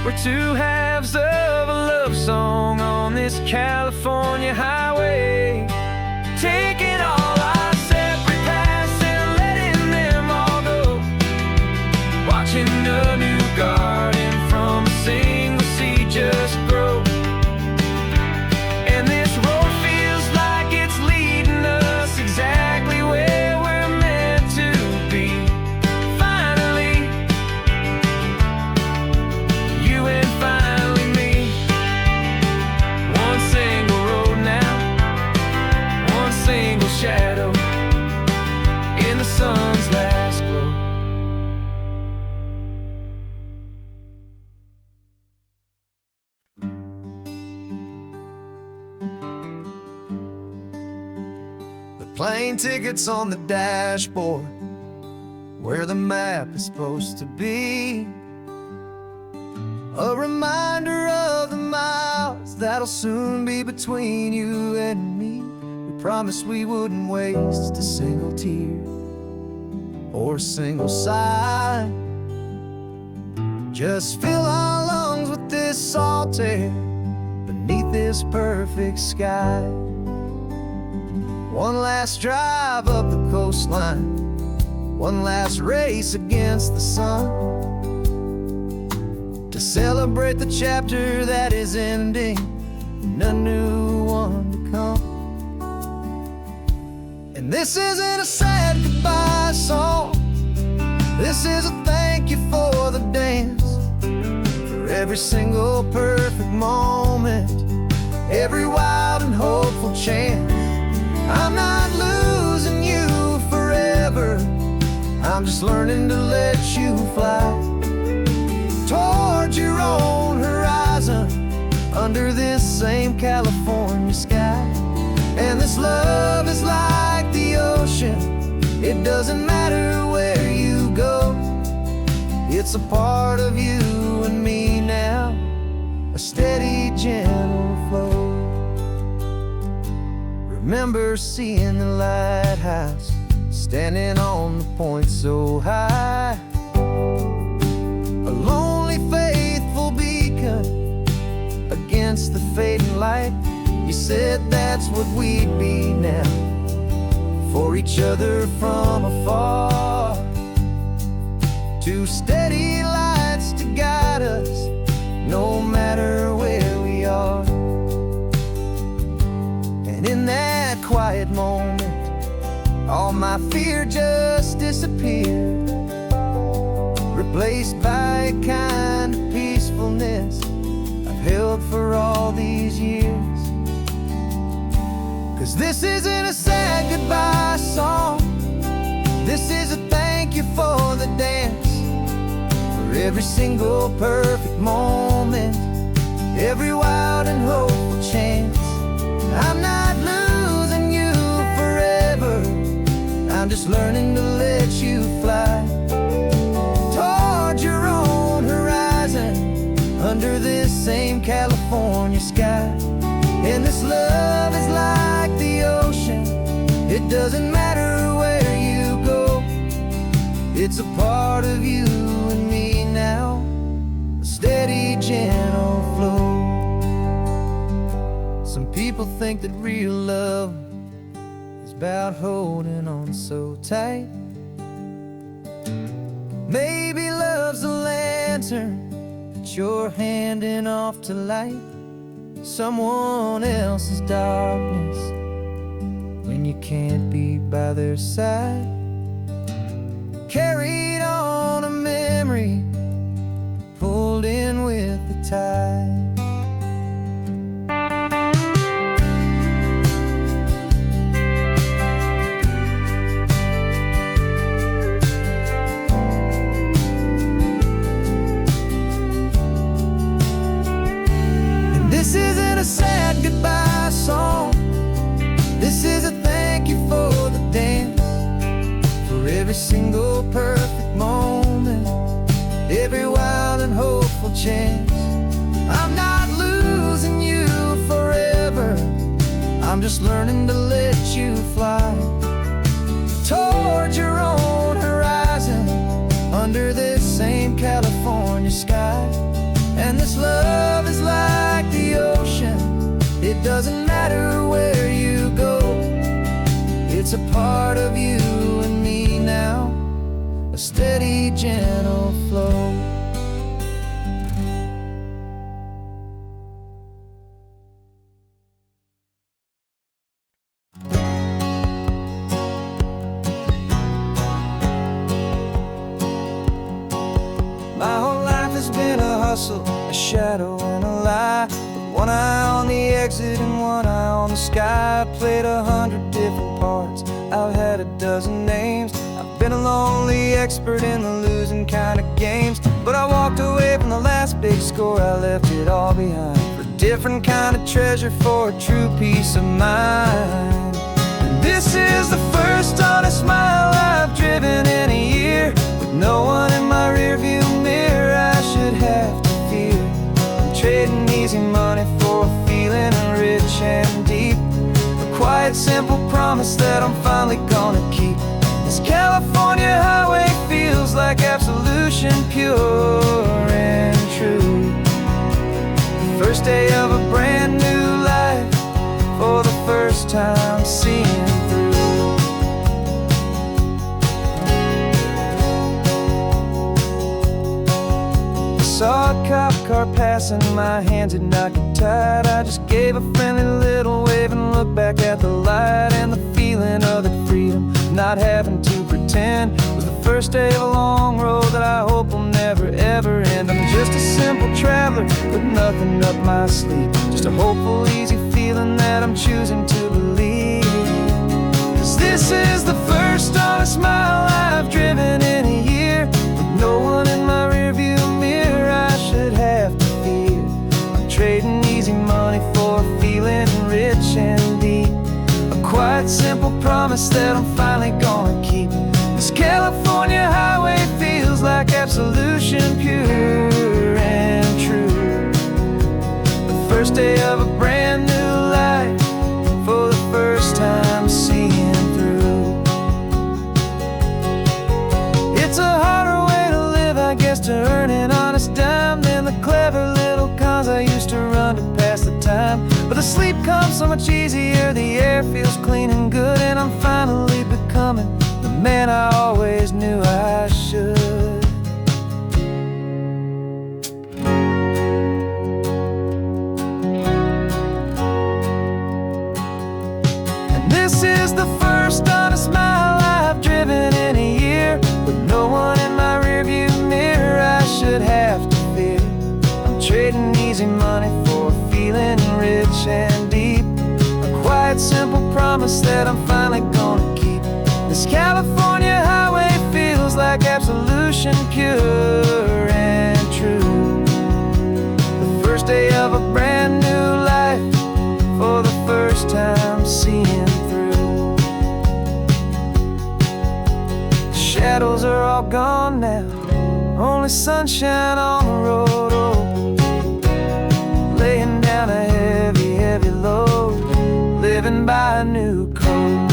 We're two halves of a love song on this California highway, taking all our separate paths and letting them all go, watching a new garden from a single seed just grow. And this road feels like it's leading us exactly where we're meant to be. Finally, you and finally me. One single road now, one single shadow in the sun's last glow. The plane tickets on the dashboard, where the map is supposed to be. A reminder of the miles that'll soon be between you and me. We promised we wouldn't waste a single tear or a single sigh. Just fill our lungs with this salt air beneath this perfect sky. One last drive up the coastline, one last race against the sun, to celebrate the chapter that is ending and a new one to come. And this isn't a sad goodbye song, this is a thank you for the dance, for every single perfect moment, every wild and hopeful chance. I'm not losing you forever, I'm just learning to let you fly towards your own horizon, under this same California sky. And this love is like the ocean, it doesn't matter where you go, it's a part of you and me now, a steady, gentle flow. Remember seeing the lighthouse, standing on the point so high, said that's what we'd be now, for each other from afar. Two steady lights to guide us, no matter where we are. And in that quiet moment, all my fear just disappeared, replaced by a kind of peacefulness I've held for all these years. 'Cause this isn't a sad goodbye song, this is a thank you for the dance, for every single perfect moment, every wild and hopeful chance. I'm not losing you forever, I'm just learning to let you fly toward your own horizon, under this same California sky. And this love is like the ocean, it doesn't matter where you go, it's a part of you and me now, a steady, gentle flow. Some people think that real love is about holding on so tight. Maybe love's a lantern that you're handing off to light someone else's darkness when you can't be by their side. Carried on a memory, pulled in with the tide. This isn't a sad goodbye song, this is a thank you for the dance, for every single perfect moment, every wild and hopeful chance. I'm not losing you forever, I'm just learning to let you fly toward your own horizon, under this same California sky. And this love is like the ocean, it doesn't matter where you go, it's a part of you and me now, a steady, gentle flow. My whole life has been a hustle, a shadow and a lie, with one eye on the exit and one eye on the sky. I played 100 different parts, I've had a dozen names, I've been a lonely expert in the losing kind of games. But I walked away from the last big score, I left it all behind, for a different kind of treasure, for a true peace of mind. And this is the first honest mile I've driven in a year, with no one in my rearview mirror I should have to fear. I'm trading easy money for a feeling rich and deep, a quiet, simple promise that I'm finally gonna keep. This California highway feels like absolution, pure and true. The first day of a brand new life, for the first time seeing through. Saw a cop car passing, my hands had not got tied. I just gave a friendly little wave and looked back at the light. And the feeling of the freedom, not having to pretend, was the first day of a long road that I hope will never ever end. I'm just a simple traveler with nothing up my sleeve, just a hopeful, easy feeling that I'm choosing to believe. 'Cause this is the first honest mile I've driven in a year, with no one in my rearview mirror I should have to fear. I'm trading easy money for a feeling rich and deep, a quiet, simple promise that I'm finally gonna keep. This California highway feels like absolution, pure and true. The first day of a brand new life, for the first time seeing through. It's a harder way to live, I guess, to earn an honest dime than the clever little cons I used to run to pass the time. But the Sleep comes so much easier, the air feels clean and good, and I'm finally becoming the man I always knew I should. And this is the first honest mile I've driven in a year, with no one in my rearview mirror I should have to fear. I'm trading easy money for a feeling rich and deep, a quiet, simple promise that I'm finally gonna keep. This California highway feels like absolution, pure and true. The first day of a brand new life, for the first time seeing through. The shadows are all gone now, only sunshine on the road. Oh, laying down a heavy, heavy load, living by a new code.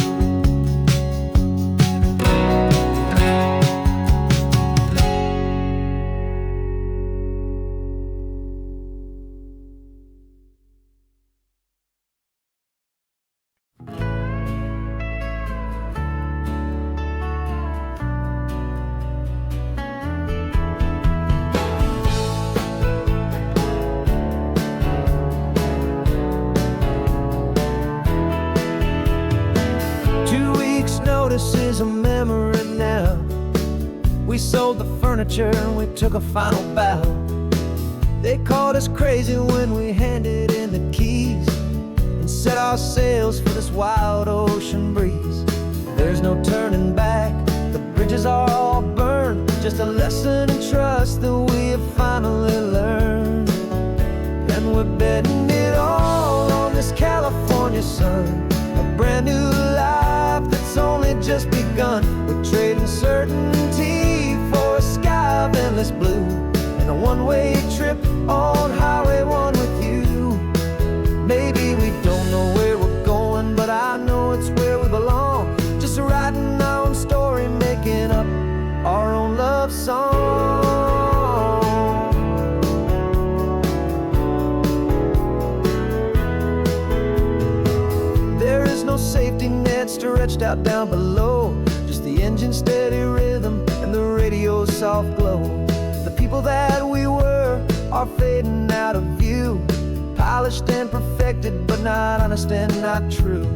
2 weeks' notice is a memory now. We sold the furniture and we took a final bow. They called us crazy when we handed in the keys and set our sails for this wild ocean breeze. There's no turning back, the bridges are all burned, just a lesson in trust that we have finally learned. And we're betting it all on this California sun, a brand new life that's only just begun. We're trading certainty for a sky of endless blue, and a one-way trip on Highway 1 with you. Maybe we don't know where we're going, but I know it's where we belong. Just writing our own story, making up our own love song. There is no safety net stretched out down below, just the engine's steady rhythm and the radio's soft glow. The people that we were are fading out of view, polished and perfected, but not honest and not true.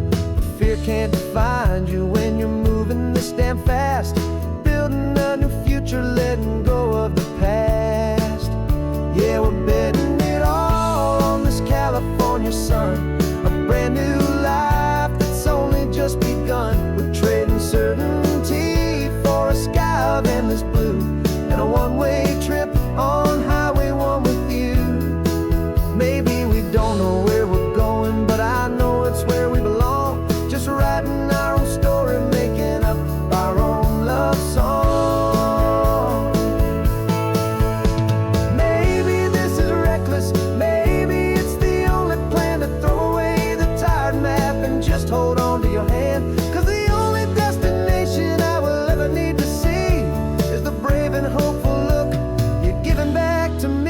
Fear can't find you when you're moving this damn fast, building a new future, letting go of the past. Yeah, we're betting it all on this California sun, a brand new life that's only just begun. We're trading certainty for a sky of endless blue, and a one-way trip on Highway 1 with you. Maybe we don't know where we're going, but I know it's where we belong. Just writing our own story, making up our own love song. Maybe this is reckless, maybe it's the only plan to throw away the tired map and just hold on to your hand. 'Cause the only destination I will ever need to see is the brave and hopeful look you're giving back to me.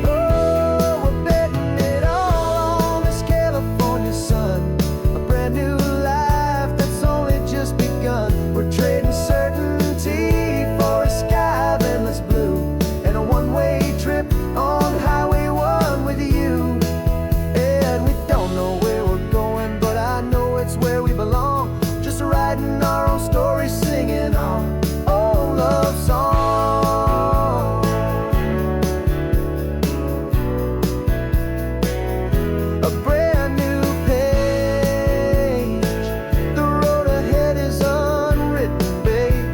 Oh, we're betting it all on this California sun, a brand new life that's only just begun. We're trading certainty for a sky of endless blue, and a one-way trip on Highway 1 with you. And we don't know where we're going, but I know it's where we belong. Just writing our own story, singing our own love song. A brand new page, the road ahead is unwritten, babe.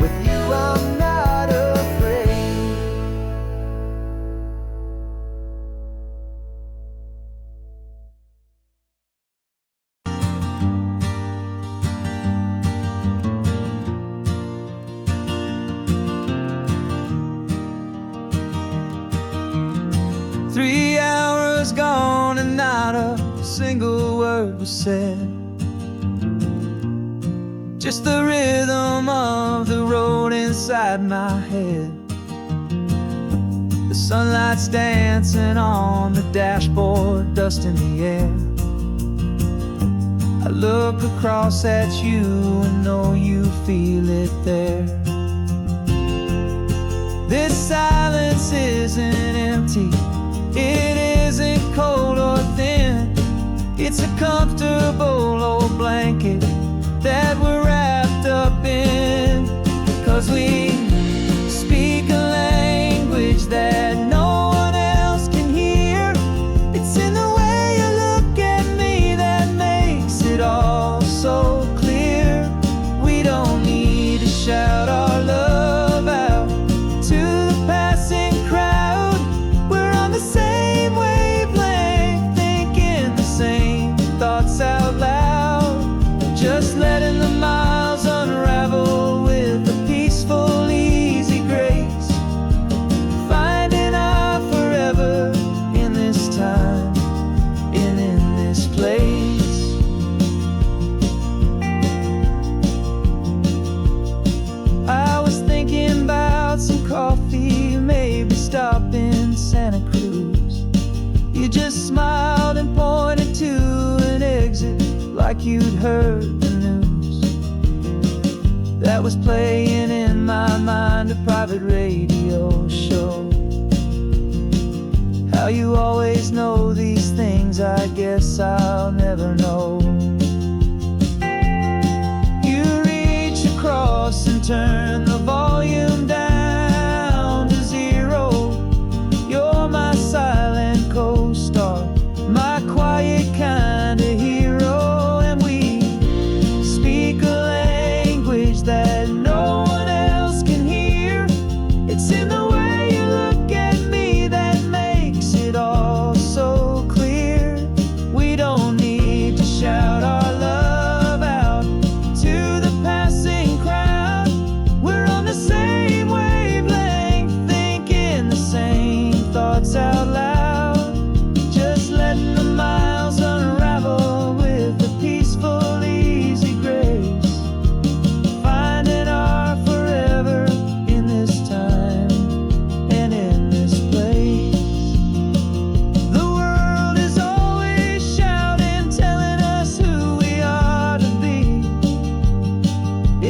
With you I'm not afraid. "3 hours gone and not a single word was said. Just the rhythm of the road inside my head. The sunlight's dancing on the dashboard, dust in the air. I look across at you and know you feel it there. This silence isn't empty, it isn't cold or thin. It's a comfortable old blanket that we're wrapped up in. 'Cause we speak a language that no one else can hear. It's in the way you look at me that makes it all so clear. We don't need to shout our love out to the passing crowd. We're on the same wavelength, thinking the same thoughts out loud. Just letting the miles unravel with a peaceful, easy grace. Finding our forever in this time and in this place. I was thinking about some coffee, maybe stop in Santa Cruz. You just smiled and pointed to an exit like you'd heard the news. That was playing in my mind, a private radio show. How you always know these things, I guess I'll never know. You reach across and turn the volume down to zero. You're my silent co-star, my quiet kind of hero. And we speak a language that no one else can hear. It's in the way you look at me that makes it all so clear. We don't need to shout our love out to the passing crowd. We're on the same wavelength, thinking the same thoughts out loud. Just letting the miles unravel with a peaceful, easy grace. Finding our forever in this time and in this place. The world is always shouting, telling us who we are to be.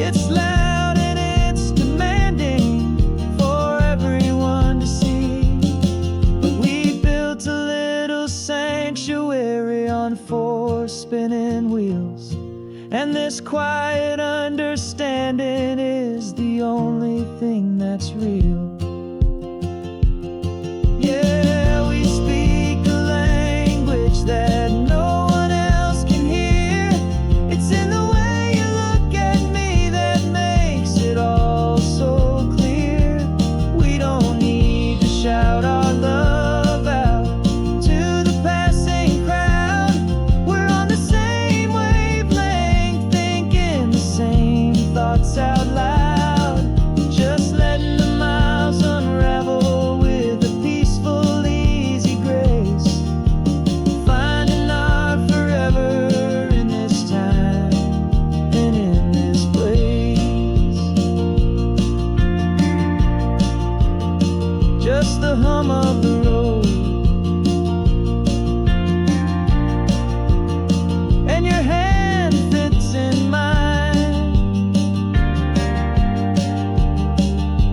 It's loud and it's demanding for everyone to see. But we built a little sanctuary on four spinning wheels, and this quiet understanding is the only thing that's real. Yeah, we speak a language that no one else can hear. It's in the way you look at me that makes it all so clear. We don't need to shout our love out to the passing crowd. We're on the same wavelength, thinking the same thoughts out loud. Just letting the miles unravel with a peaceful, easy grace. Finding our forever in this time and in this place. Just the hum of the road and your hand fits in mine.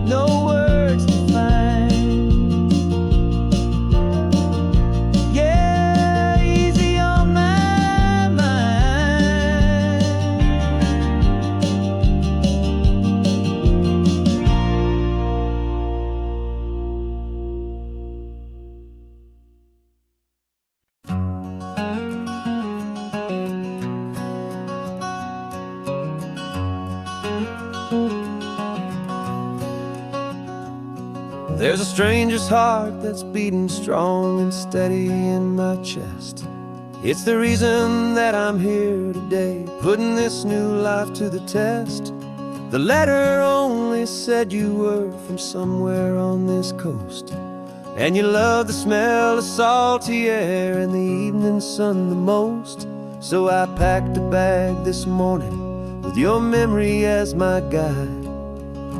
No words to find. Yeah, easy on my mind. There's a stranger's heart that's beating strong and steady in my chest. It's the reason that I'm here today, putting this new life to the test. The letter only said you were from somewhere on this coast, and you love the smell of salty air and the evening sun the most. So I packed a bag this morning with your memory as my guide,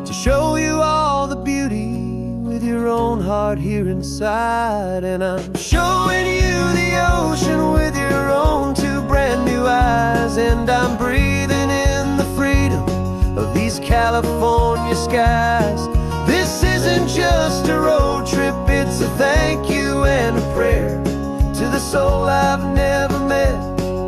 to show you all the beauty with your own heart here inside. And I'm showing you the ocean with your own two brand new eyes, and I'm breathing in the freedom of these California skies. This isn't just a road trip, it's a thank you and a prayer to the soul I've never met,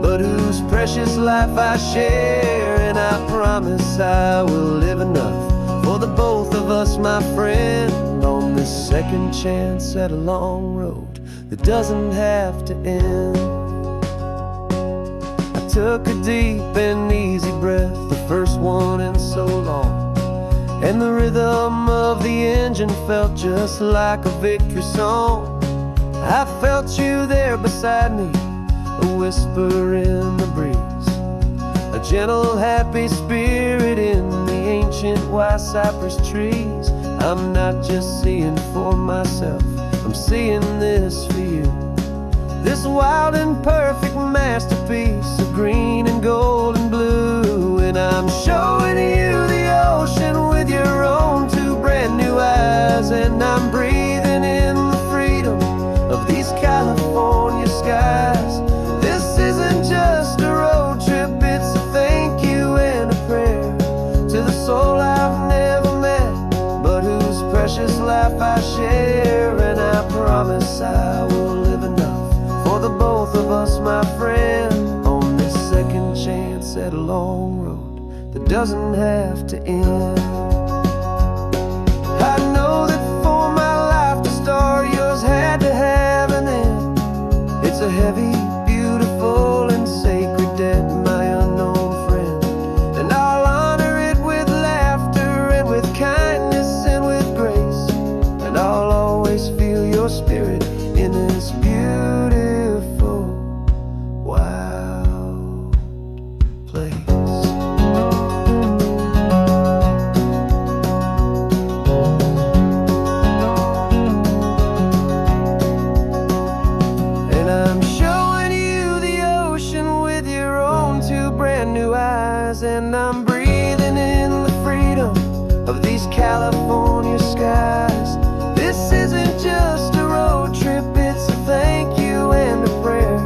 but whose precious life I share. And I promise I will live enough for the both of us, my friend, on this second chance at a long road that doesn't have to end. I took a deep and easy breath, the first one in so long, and the rhythm of the engine felt just like a victory song. I felt you there beside me, a whisper in the breeze, a gentle happy spirit in the ancient white cypress trees. I'm not just seeing for myself, I'm seeing this for you, this wild and perfect masterpiece of green and gold and blue. And I'm showing you the ocean with your own two brand new eyes, and I'm breathing in the freedom of these California skies. This isn't just a road trip, it's a thank you and a prayer to the soul I've never met, but whose precious life I share. And I promise I will live enough for the both of us, my friend, on this second chance at a long road that doesn't have to end. I know that for my life to start, yours had to have an end. It's a heavy, beautiful, and sacred debt, my unknown friend, and I'll honor it with laughter and with kindness and with grace, and I'll always feel your spirit in this beautiful, wild place. And I'm showing you the ocean with your own two brand new eyes, and I'm breathing in the freedom of these California skies. This isn't just a road trip, it's a thank you and a prayer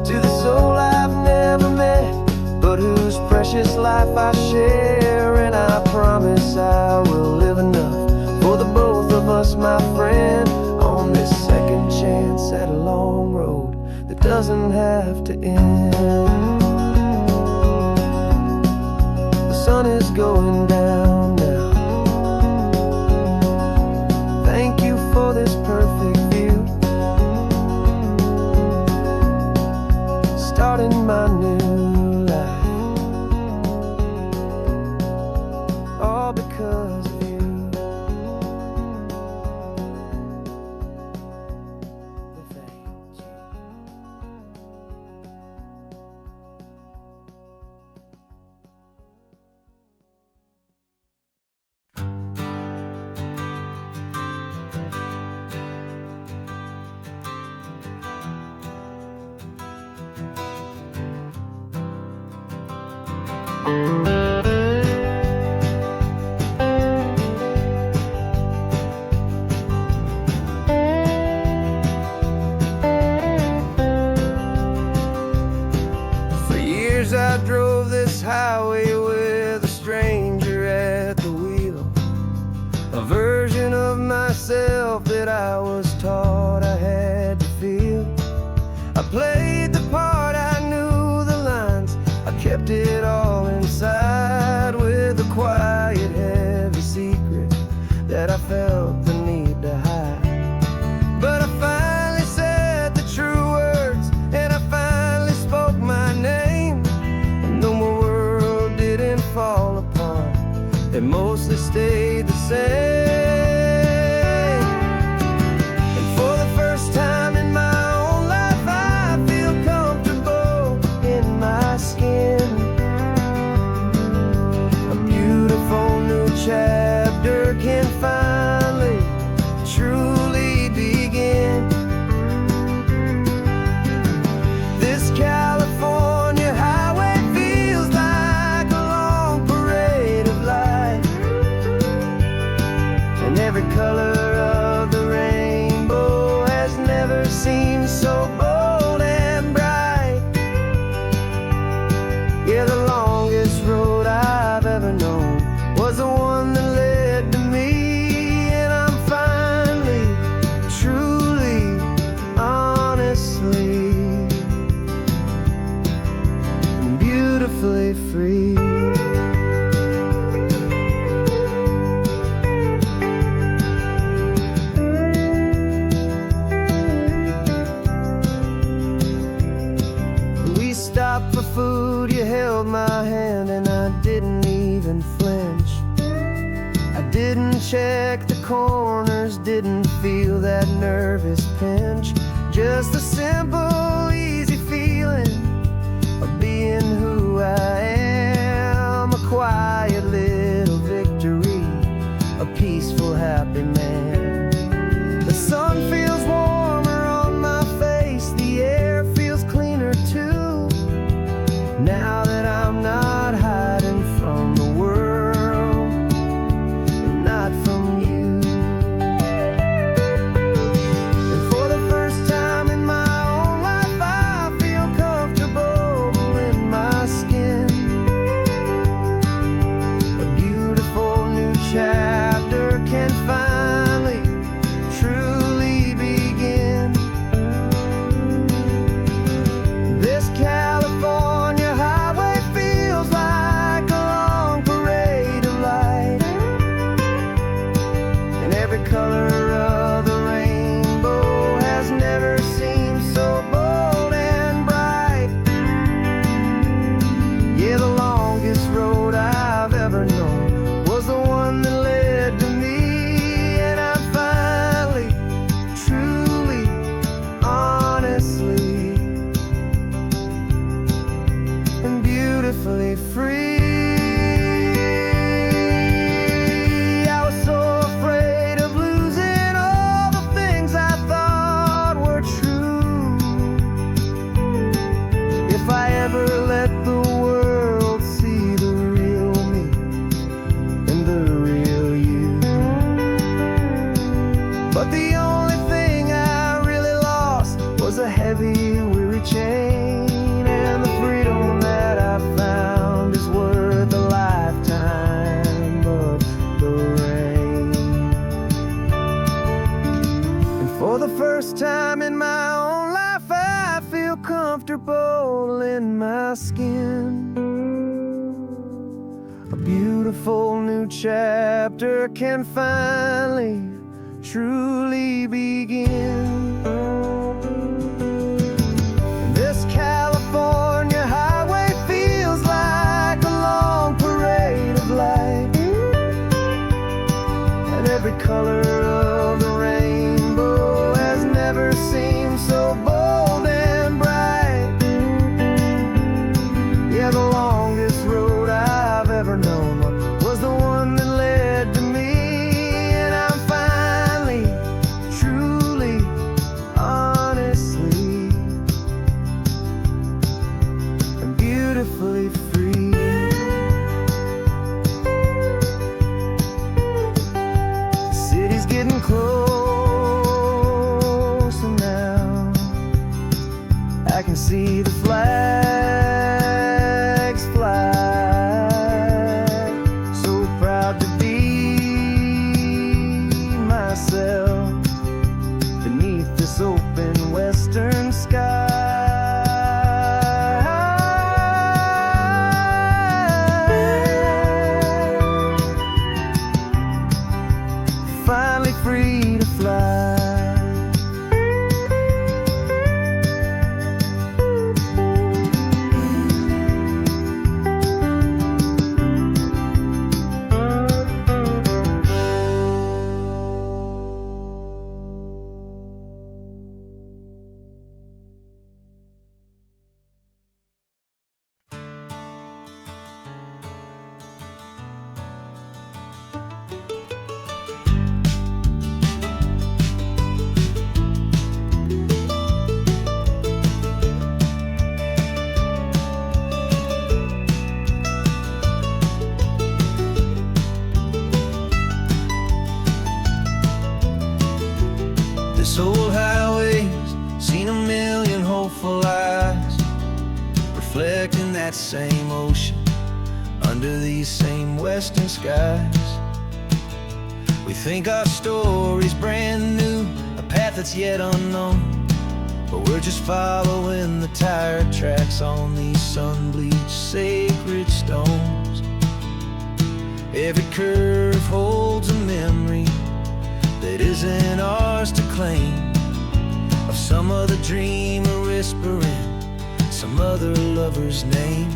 to the soul I've never met, but whose precious life I share. And I promise I will live enough for the both of us, my friend, on this second chance at a long road that doesn't have to end. The sun is going down now. Thank you for this perfect view, starting my new life, all because of you. Thank you. For years I drove this highway with a stranger at the wheel, a version of myself that I was taught I had to feel. I played the part, I knew the lines, I kept it all inside with a quiet, heavy secret that I felt the need to hide. But I finally said the true words, and I finally spoke my name, and though my world didn't fall apart, it mostly stayed the same. And for the first time in my own life, I feel comfortable in my skin. A beautiful new chapter can finally and every color of the rainbow has never seemed so bold and bright. Yeah, the longest road I've ever known was the one that led to me, and I'm finally, truly, honestly, beautifully free. We stopped for food, you held my hand, and I didn't even flinch. I didn't check the corners, didn't feel that nervous pinch. Just a simple, easy feeling of being who I am. A quiet little victory, a peaceful, happy man. The sun feels warmer on my face, the air feels cleaner too, now that I'm not hiding from the world and not from you. And for the first time in my own life, I feel comfortable in my skin. A beautiful new chapter can finally, truly begin. This California highway feels like a long parade of light, and every color of the rainbow has never seemed so bold and bright. Yeah, the longest road I've ever known was the one that led to me, and I'm finally, truly, honestly, and beautifully free. I was so afraid of losing all the things I thought were true. If I ever let the world see the real me and the real you. But the only thing I really lost was a heavy, weary chain, and the freedom that I found is worth a lifetime of the rain. And for the first time in my own life, I feel comfortable in my skin. A beautiful new chapter can finally, truly begin. This California highway feels like a long parade of light, and every color of the rainbow has never seemed so bold and bright. Yeah, the longest road I've ever known was the one that led to me, and I'm finally, truly, honestly, and beautifully free. The city's getting closer now. I can see the flags fly. So proud to be myself beneath this open western sky. Finally free to fly. old highways, seen a million hopeful eyes, reflecting that same ocean under these same western skies. We think our story's brand new, a path that's yet unknown, but we're just following the tire tracks on these sun-bleached sacred stones. Every curve holds a memory that isn't ours to claim, of some other dreamer whispering some other lover's name.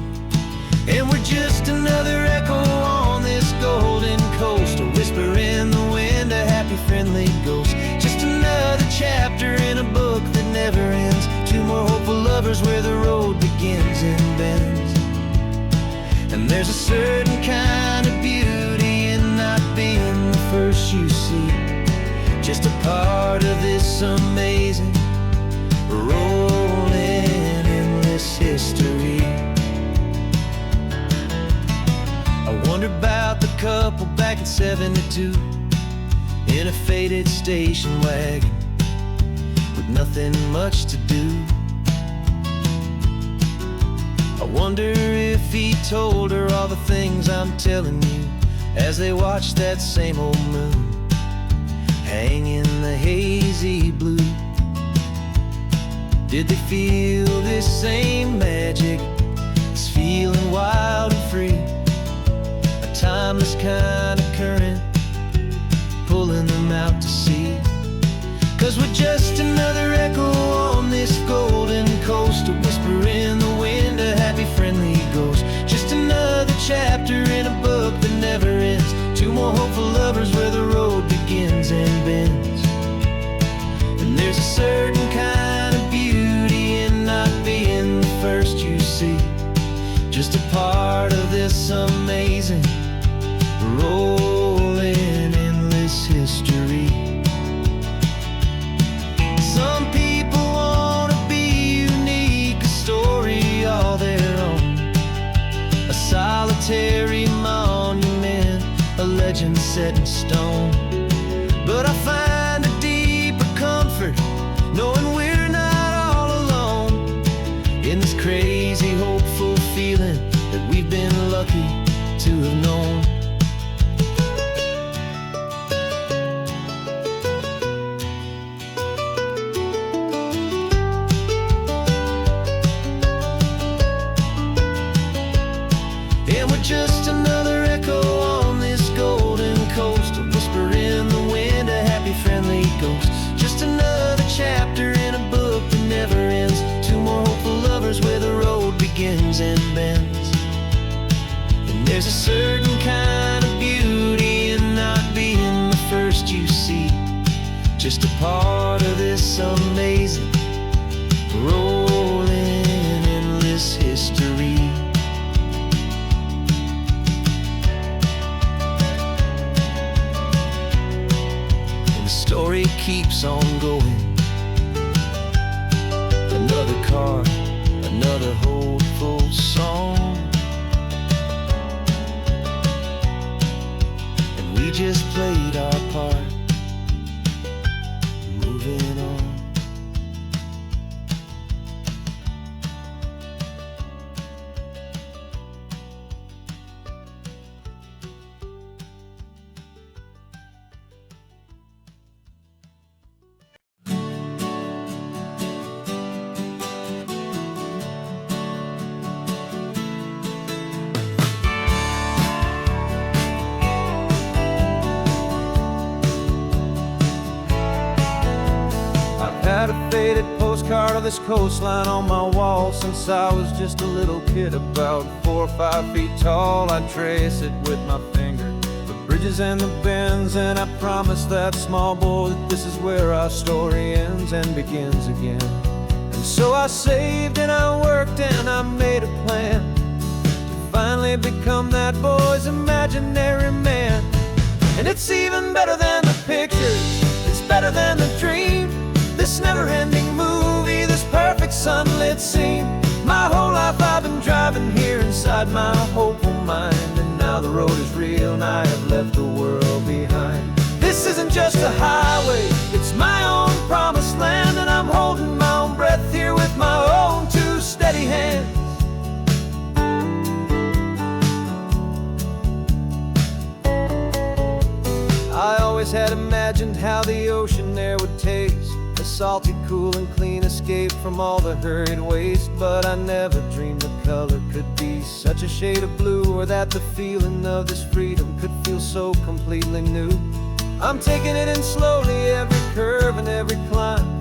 And we're just another echo on this golden coast, a whisper in the wind, a happy friendly ghost. Just another chapter in a book that never ends, two more hopeful lovers where the road begins and bends. And there's a certain kind of beauty in not being the first you see, just a part of this amazing, rolling, endless history. I wonder about the couple back in '72 in a faded station wagon with nothing much to do. I wonder if he told her all the things I'm telling you as they watched that same old moon hang in the hazy blue. Did they feel this same magic, this feeling wild and free, a timeless kind of current pulling them out to sea? 'Cause we're just another echo on this golden coast, a whisper in the wind, a happy friendly ghost. Just another chapter in a book that never ends, two more hopeful lovers where the road begins and bends. And there's a certain kind of beauty in not being the first you see, just a part of this amazing, rolling, endless history. Some people wanna be unique, a story all their own, a solitary monument, a legend set in stone. But I find a deeper comfort knowing we're not all alone in this crazy, hopeful feeling that we've been lucky to have known. And we're just another echo on this golden coast, a whisper in the wind, a happy friendly ghost. Just another chapter in a book that never ends, two more hopeful lovers where the road begins and bends. And there's a certain kind of beauty in not being the first you see, just a part of this amazing, rolling, endless history. Story keeps on going. Another car, another hopeful song, and we just played our part, moving on. Had a faded postcard of this coastline on my wall since I was just a little kid, about 4 or 5 feet tall. I'd trace it with my finger, the bridges and the bends, and I promised that small boy that this is where our story ends and begins again. And so I saved and I worked and I made a plan to finally become that boy's imaginary man. And it's even better than the pictures, it's better than the dream, this never-ending movie, this perfect sunlit scene. My whole life I've been driving here inside my hopeful mind, and now the road is real and I have left the world behind. This isn't just a highway, it's my own promise always had imagined how the ocean air would taste, a salty, cool, and clean escape from all the hurried waste. But I never dreamed the color could be such a shade of blue, or that the feeling of this freedom could feel so completely new. I'm taking it in slowly, every curve and every climb,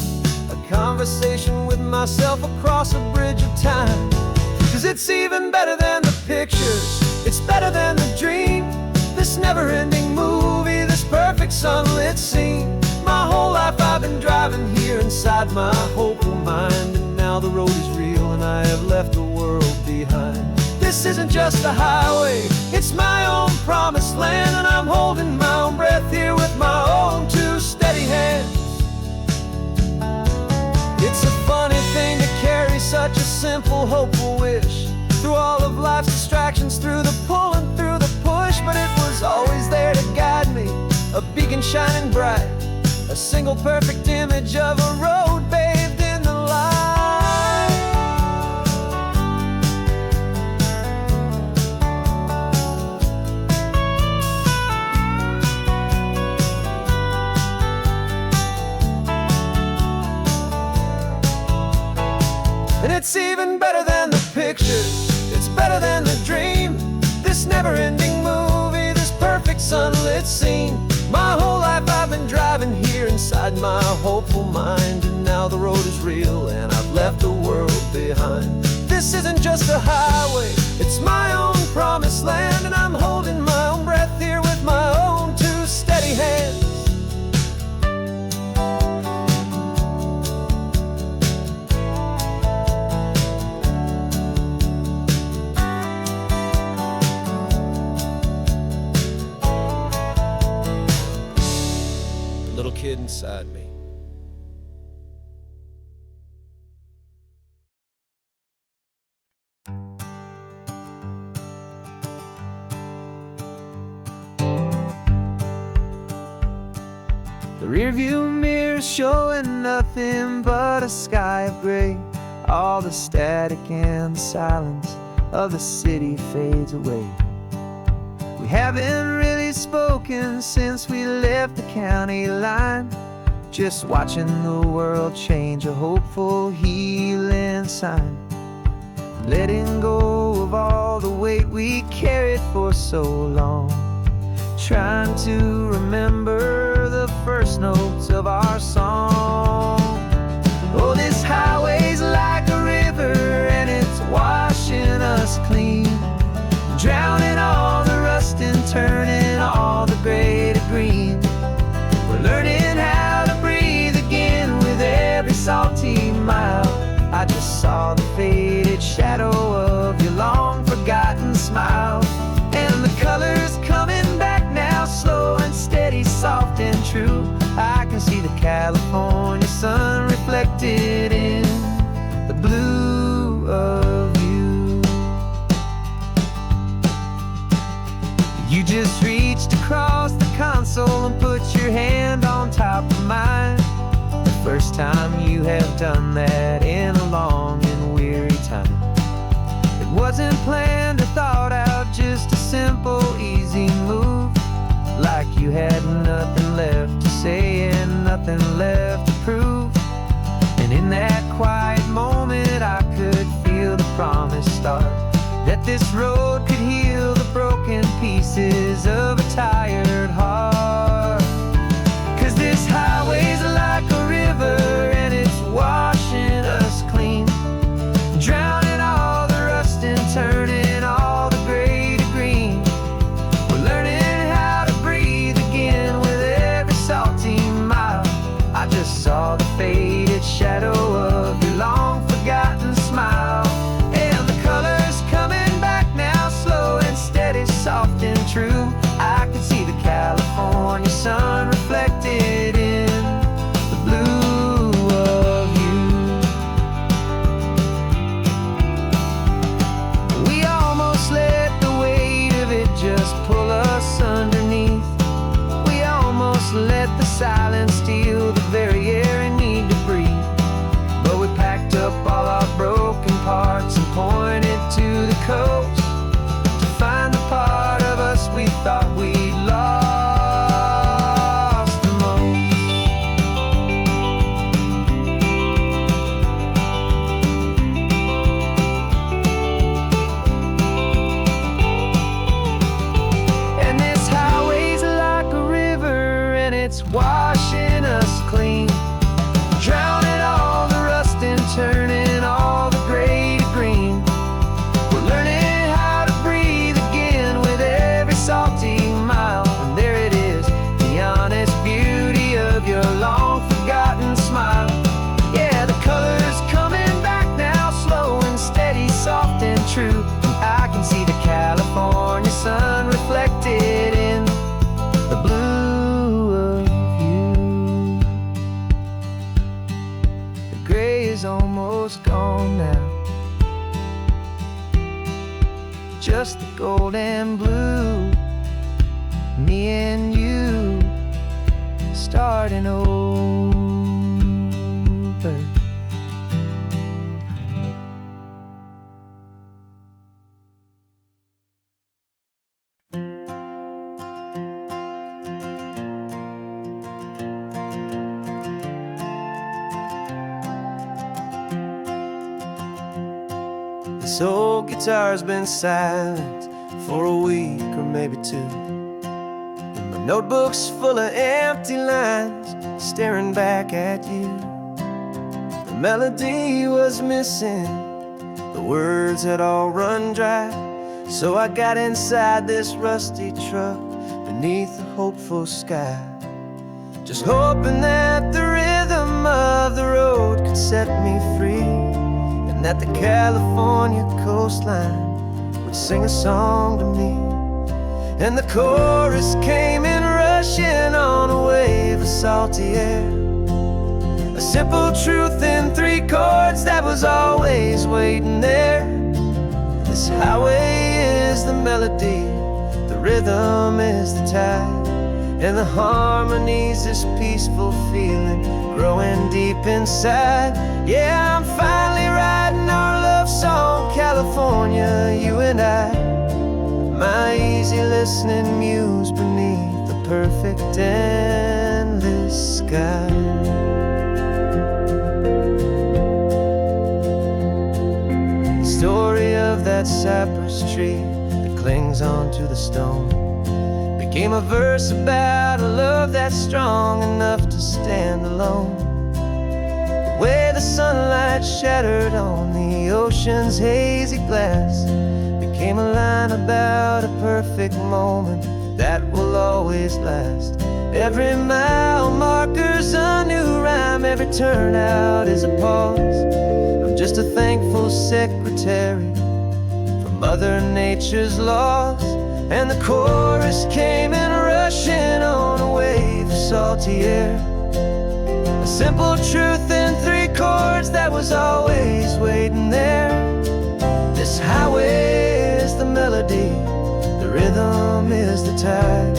a conversation with myself across a bridge of time. 'Cause it's even better than the pictures, it's better than the dream, this never-ending movie, this perfect sunlit scene. My whole life I've been driving here inside my hopeful mind, and now the road is real and I have left the world behind. This isn't just a highway, it's my own promised land, and I'm holding my own breath here with my own two steady hands. It's a funny thing to carry such a simple, hopeful wish through all of life's distractions, through the pull and through the push. But it was always there to guide me, a beacon shining bright, a single perfect image of a road bathed in the light. And it's even better than the pictures, it's better than the dream, this never-ending movie, this perfect sunlit scene. My whole life I've been driving here inside my hopeful mind, and now the road is real and I've left the world behind. This isn't just a highway, it's my own promised land, and I'm holding my own breath here with my own two steady hands. Little kid inside me. The rearview mirror showing nothing but a sky of gray. All the static and the silence of the city fades away. We haven't really spoken since we left the county line, just watching the world change, a hopeful healing sign. Letting go of all the weight we carried for so long, trying to remember the first notes of our song. Oh, this highway's like a river and it's washing us clean, drowning all the rust and turning all the gray to green. We're learning how to breathe again with every salty mile. I just saw the faded shadow of your long forgotten smile, and the colors coming back now, slow and steady, soft and true. I can see the California sun reflected in the blue of you. You just reached across the console and put your hand on top of mine. The first time you have done that in a long and weary time. It wasn't planned or thought out, just a simple, easy move. Like you had nothing left to say and nothing left to prove. And in that quiet moment I could feel the promise start, that this road could heal the broken pieces of a tired heart. 'Cause this highway's like a river and it's washing us clean, drowning all the rust and turning all the gray to green. We're learning how to breathe again with every salty mile. I just saw the faded shadow of your long forgotten smile, and the colors coming back now, slow and steady, soft and true. I can see the California sun reflected in the blue of you. We almost let the weight of it just pull us underneath. We almost let the silence steal the very air we need to breathe. But we packed up all our broken parts and pointed to the coast to find the part of us we thought we'd lost. us clean, drowning all the rust and turning all the gray to green. We're learning how to breathe again with every salty mile. And there it is, the honest beauty of your long forgotten smile. Yeah, the color's coming back now, slow and steady, soft and true. And I can see the California sun reflected in the blue of you. The gray is almost gone now, just the gold and blue. Me and you starting over. This old guitar's been silent for a week or maybe two, and my notebook's full of empty lines staring back at you. The melody was missing, the words had all run dry. So I got inside this rusty truck beneath the hopeful sky, just hoping that the rhythm of the road could set me free, and that the California coastline would sing a song to me. And the chorus came in rushing on a wave of salty air, a simple truth in 3 chords that was always waiting there. This highway is the melody, the rhythm is the tide, and the harmony's this peaceful feeling growing deep inside. Yeah, I'm finally writing our love song, California, you and I. My easy listening muse beneath the perfect endless sky. The story of that cypress tree that clings onto the stone became a verse about a love that's strong enough to stand alone. The way the sunlight shattered on the ocean's hazy glass became a line about a perfect moment that will always last. Every mile marker's a new rhyme, every turnout is a pause. I'm just a thankful secretary for Mother Nature's laws. And the chorus came in rushing on a wave of salty air, a simple truth in 3 chords that was always waiting there. This highway is the melody, the rhythm is the tide,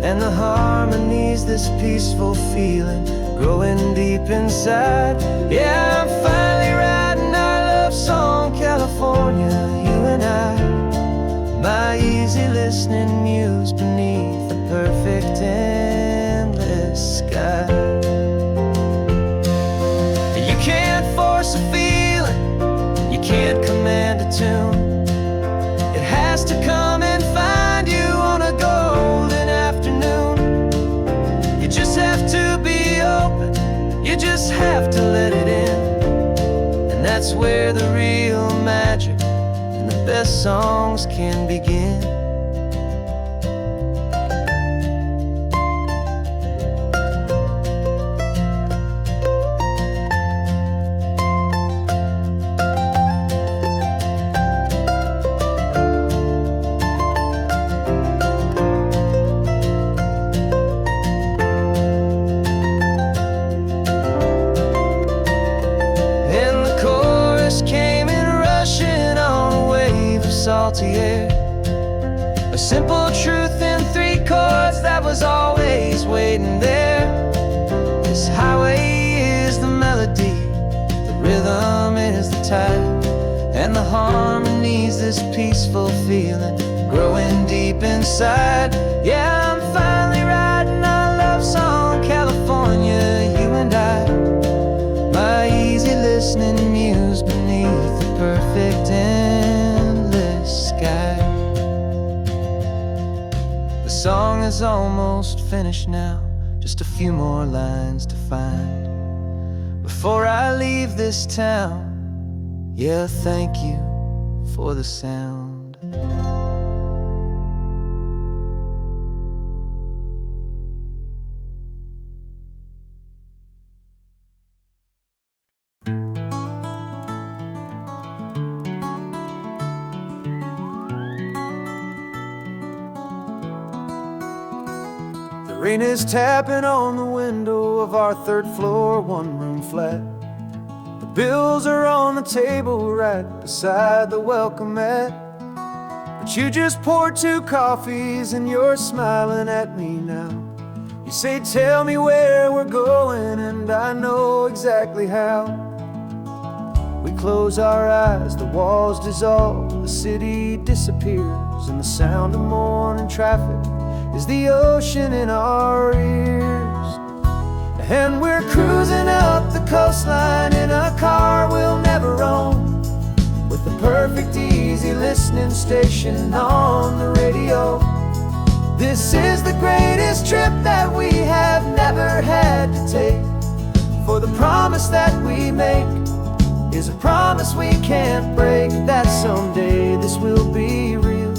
and the harmony's this peaceful feeling growing deep inside. Yeah, I'm finally writing our love song, California, you and I. My easy listening muse beneath the perfect endless sky. You can't force a feeling, you can't command a tune. It has to come and find you on a golden afternoon. You just have to be open, you just have to let it in. And that's where the real magic, the best songs can begin. And the chorus came in rushing on a wave of salty air, a simple truth in 3 chords that was always waiting there. This highway is the melody, the rhythm is the tide, and the harmony's this peaceful feeling growing deep inside. Yeah, I'm finally writing our love song, California, you and I. My easy listening muse beneath the perfect endless sky. The song is almost finished now, just a few more lines to find before I leave this town. Yeah, thank you for the sound. The rain is tapping on the window of our third floor, one-room flat. The bills are on the table right beside the welcome mat. But you just poured 2 coffees and you're smiling at me now. You say, tell me where we're going, and I know exactly how. We close our eyes, the walls dissolve, the city disappears, and the sound of morning traffic is the ocean in our ears. And we're cruising up the coastline in a car we'll never own, with the perfect easy listening station on the radio. This is the greatest trip that we have never had to take, for the promise that we make is a promise we can't break, that someday this will be real,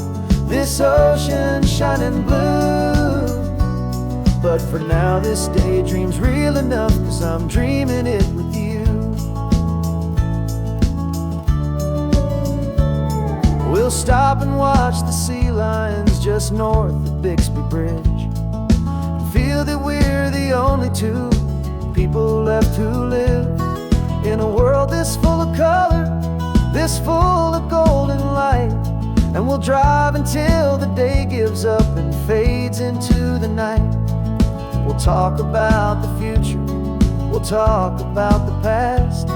this ocean shining blue. But for now this daydream's real enough, 'cause I'm dreaming it with you. We'll stop and watch the sea lions just north of Bixby Bridge, and feel that we're the only 2 people left who live in a world this full of color, this full of golden light. And we'll drive until the day gives up and fades into the night. We'll talk about the future, we'll talk about the past,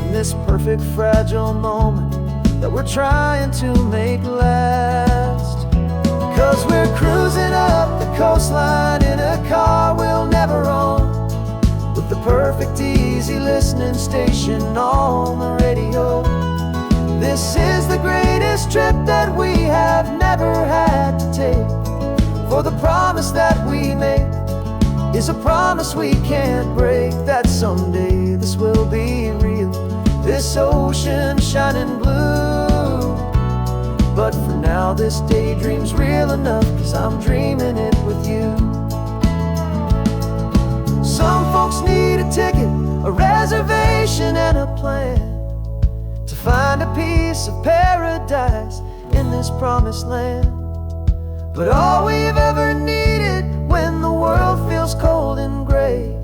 in this perfect fragile moment that we're trying to make last. 'Cause we're cruising up the coastline in a car we'll never own, with the perfect easy listening station on the radio. This is the greatest trip that we have never had to take, for the promise that we make is a promise we can't break, that someday this will be real, this ocean shining blue. But for now this daydream's real enough, 'cause I'm dreaming it with you. Some folks need a ticket, a reservation and a plan to find a piece of paradise in this promised land. But all we've ever needed when the world feels cold and gray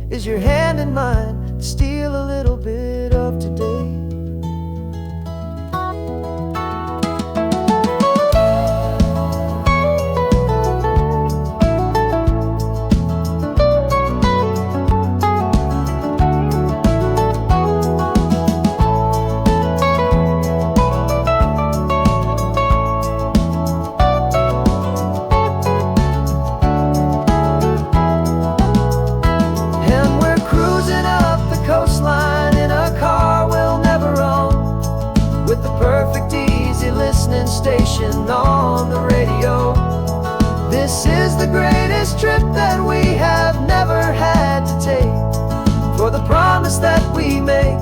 is your hand in mine to steal a little bit of today. Station on the radio. This is the greatest trip that we have never had to take, for the promise that we make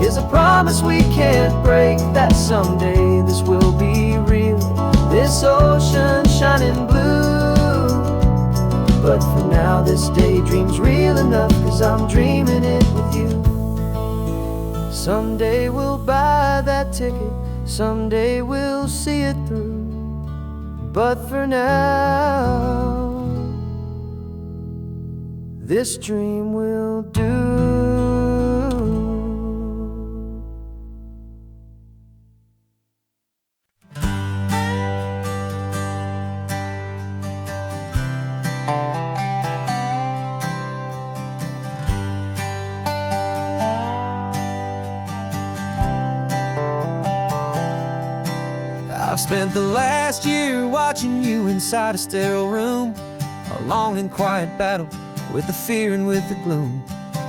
is a promise we can't break, that someday this will be real, this ocean shining blue. But for now this daydream's real enough, 'cause I'm dreaming it with you. Someday we'll buy that ticket, someday we'll see it through. But for now, this dream will do. I've spent the last year watching you inside a sterile room, a long and quiet battle with the fear and with the gloom.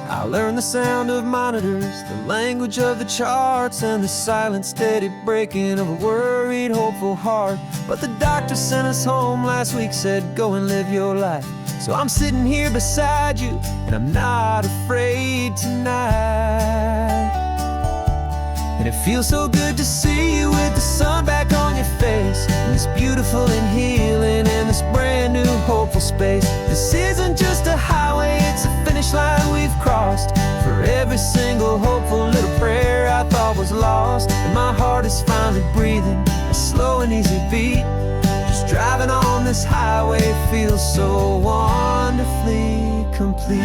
I learned the sound of monitors, the language of the charts, and the silent, steady breaking of a worried, hopeful heart. But the doctor sent us home last week, said, go and live your life. So I'm sitting here beside you, and I'm not afraid tonight. And it feels so good to see you with the sun back on your face, and this beautiful and healing in this brand new hopeful space. This isn't just a highway, it's a finish line we've crossed. For every single hopeful little prayer I thought was lost, and my heart is finally breathing a slow and easy beat. Just driving on this highway feels so wonderfully complete.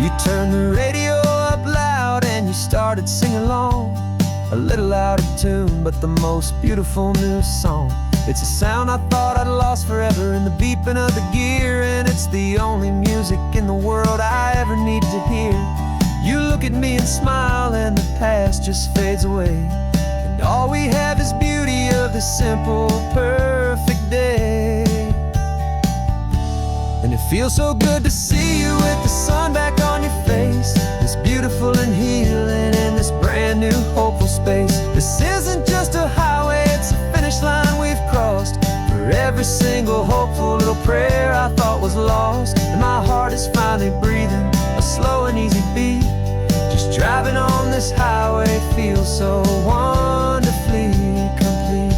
You turned the radio up loud and you started singing along, a little out of tune, but the most beautiful new song. It's a sound I thought I'd lost forever in the beeping of the gear, and it's the only music in the world I ever need to hear. You look at me and smile, and the past just fades away, and all we have is beauty of this simple, perfect day. And it feels so good to see you with the sun back on your face, this beautiful and healing in this brand new hopeful space. This isn't just a highway, it's a finish line we've crossed. For every single hopeful little prayer I thought was lost, and my heart is finally breathing a slow and easy beat. Just driving on this highway feels so wonderfully complete.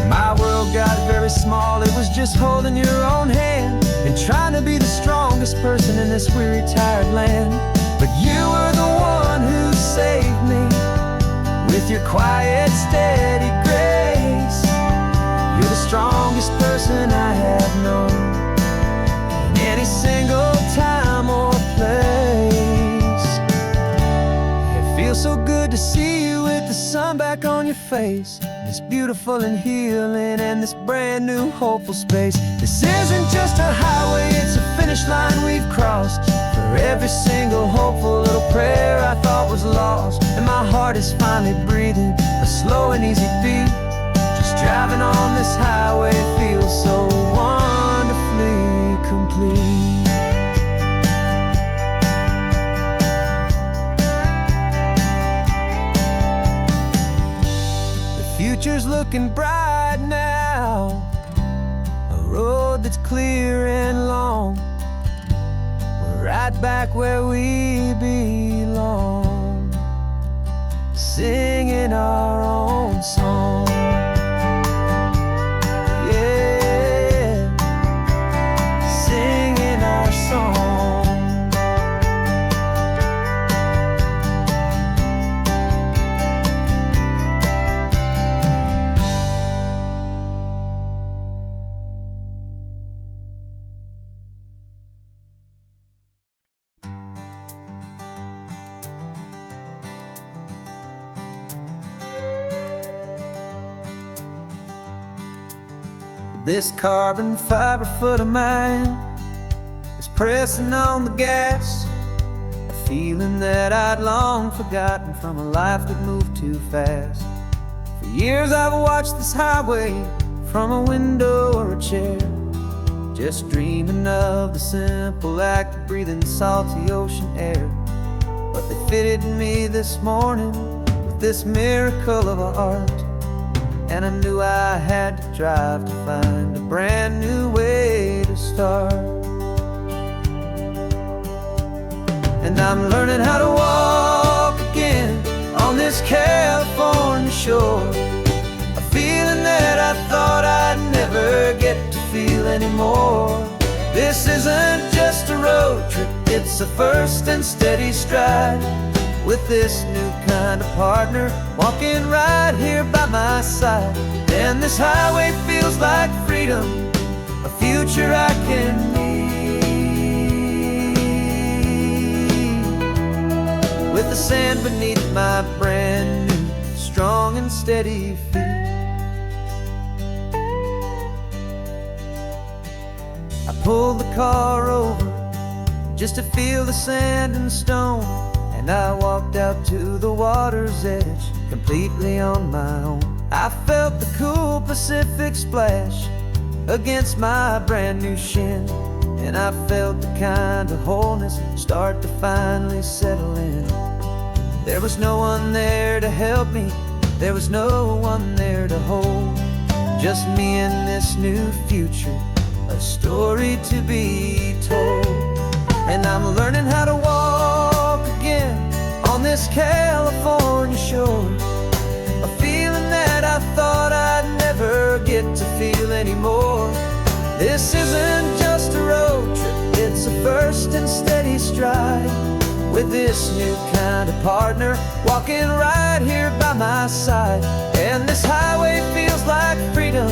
My world got very small, it was just holding your own hand and trying to be the strongest person in this weary, tired land. But you were the one who saved me with your quiet, steady grace. You're the strongest person I have known in any single time or place. It feels so good to see you with the sun back on your face, this beautiful and healing and this brand new hopeful space. This isn't just a highway, it's a finish line we've crossed. For every single hopeful little prayer I thought was lost, and my heart is finally breathing a slow and easy beat. Just driving on this highway feels so wonderfully complete. Future's looking bright now, a road that's clear and long. We're right back where we belong, singing our own song. Yeah, singing our song. This carbon fiber foot of mine is pressing on the gas, a feeling that I'd long forgotten from a life that moved too fast. For years I've watched this highway from a window or a chair, just dreaming of the simple act of breathing salty ocean air. But they fitted me this morning with this miracle of art, and I knew I had to drive to find a brand new way to start. And I'm learning how to walk again on this California shore, a feeling that I thought I'd never get to feel anymore. This isn't just a road trip, it's a first and steady stride, with this new kind of partner walking right here by my side. And this highway feels like freedom, a future I can need, with the sand beneath my brand new strong and steady feet. I pulled the car over just to feel the sand and stone, and I walked out to the water's edge completely on my own. I felt the cool Pacific splash against my brand new shin, and I felt the kind of wholeness start to finally settle in. There was no one there to help me, there was no one there to hold. Just me and this new future, a story to be told. And I'm learning how to walk again on this California shore, a feeling that I thought I'd never get to feel anymore. This isn't just a road trip, it's a first and steady stride, with this new kind of partner walking right here by my side. And this highway feels like freedom,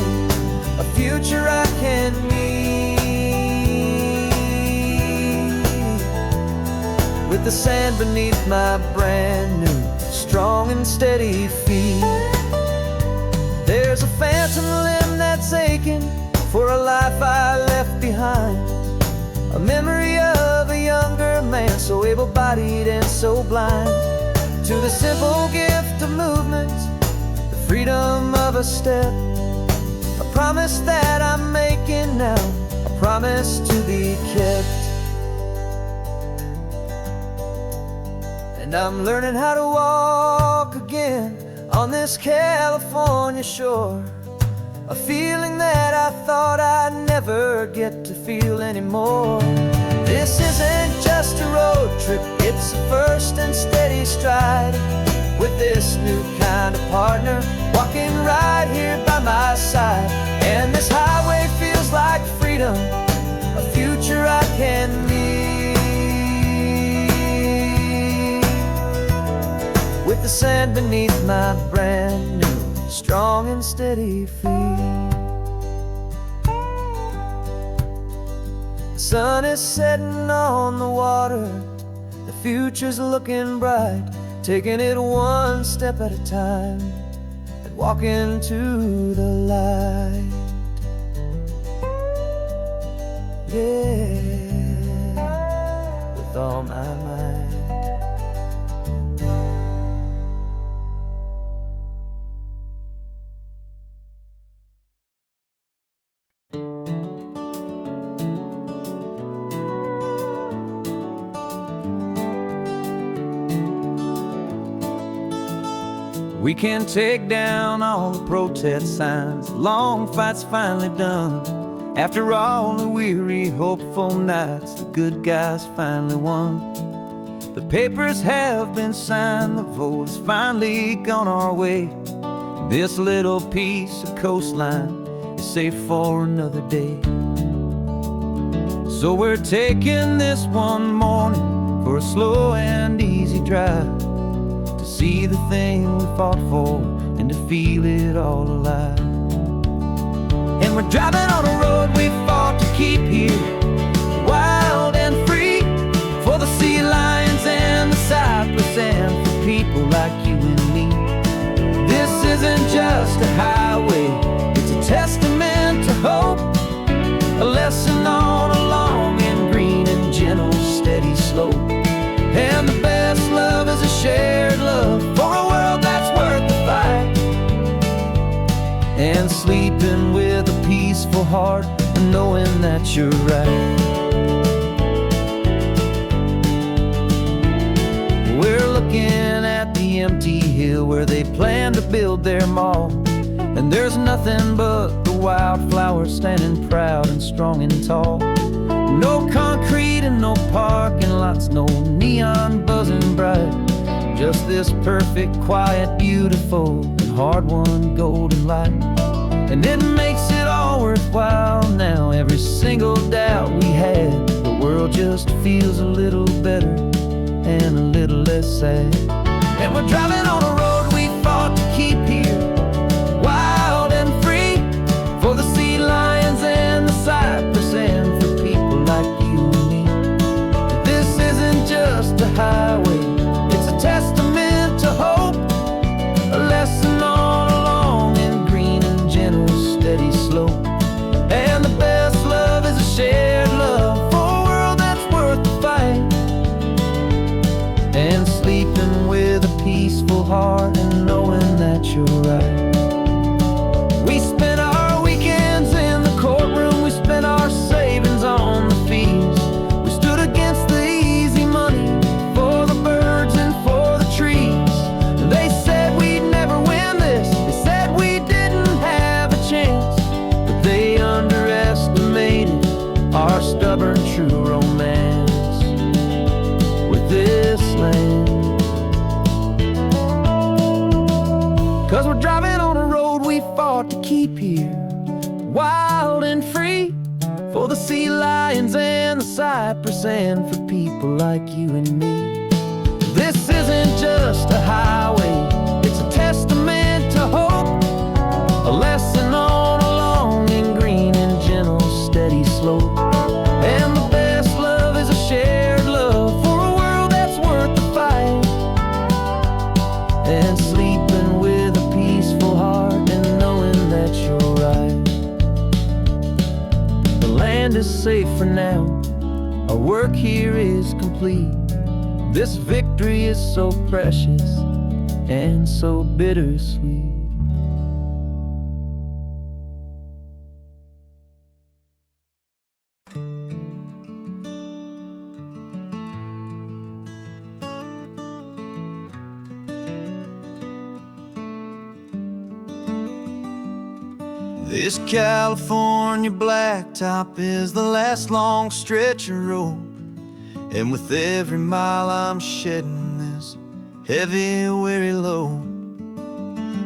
a future I can meet, with the sand beneath my brand new, strong and steady feet. There's a phantom limb that's aching for a life I left behind, a memory of a younger man, so able-bodied and so blind, to the simple gift of movement, the freedom of a step, a promise that I'm making now, a promise to be kept. And I'm learning how to walk again on this California shore, a feeling that I thought I'd never get to feel anymore. This isn't just a road trip, it's a first and steady stride, with this new kind of partner walking right here by my side. And this highway feels like freedom, a future I can meet, with the sand beneath my brand new, strong and steady feet. The sun is setting on the water, the future's looking bright, taking it one step at a time and walking to the light. Yeah, with all my might. We can take down all the protest signs, long fight's finally done. After all the weary, hopeful nights, the good guys finally won. The papers have been signed, the vote has finally gone our way. This little piece of coastline is safe for another day. So we're taking this one morning for a slow and easy drive, see the thing we fought for and to feel it all alive. And we're driving on a road we fought to keep here, wild and free, for the sea lions and the cypress and for people like you and me. This isn't just a highway, it's a testament to hope, a lesson on a long and green and gentle steady slope. And the best love is a shared love for a world that's worth the fight, and sleeping with a peaceful heart and knowing that you're right. We're looking at the empty hill where they plan to build their mall, and there's nothing but the wildflowers standing proud and strong and tall. No concrete and no parking lots, no neon buzzing bright, just this perfect, quiet, beautiful, and hard-won golden light. And it makes it all worthwhile now, every single doubt we had. The world just feels a little better and a little less sad. And we're driving on a road we fought to keep here, wild and free, for the sea lions and the cypress and for people like you and me. This isn't just a highway, it's a testament to hope, a lesson on a long and green and gentle steady slope. And the best love is a shared love for a world that's worth the fight, and sleeping with a peaceful heart we fought to keep here, wild and free, for the sea lions and the cypress, and for people like you and me. This isn't just a highway, it's a testament to hope, a lesson on a long and green and gentle, steady slope. And the best love is a shared love for a world that's worth the fight, and sleeping with a peaceful heart and knowing that you're right. The land is safe for now, our work here is complete. This victory is so precious and so bittersweet. This California blacktop is the last long stretch of road, and with every mile I'm shedding this heavy, weary load.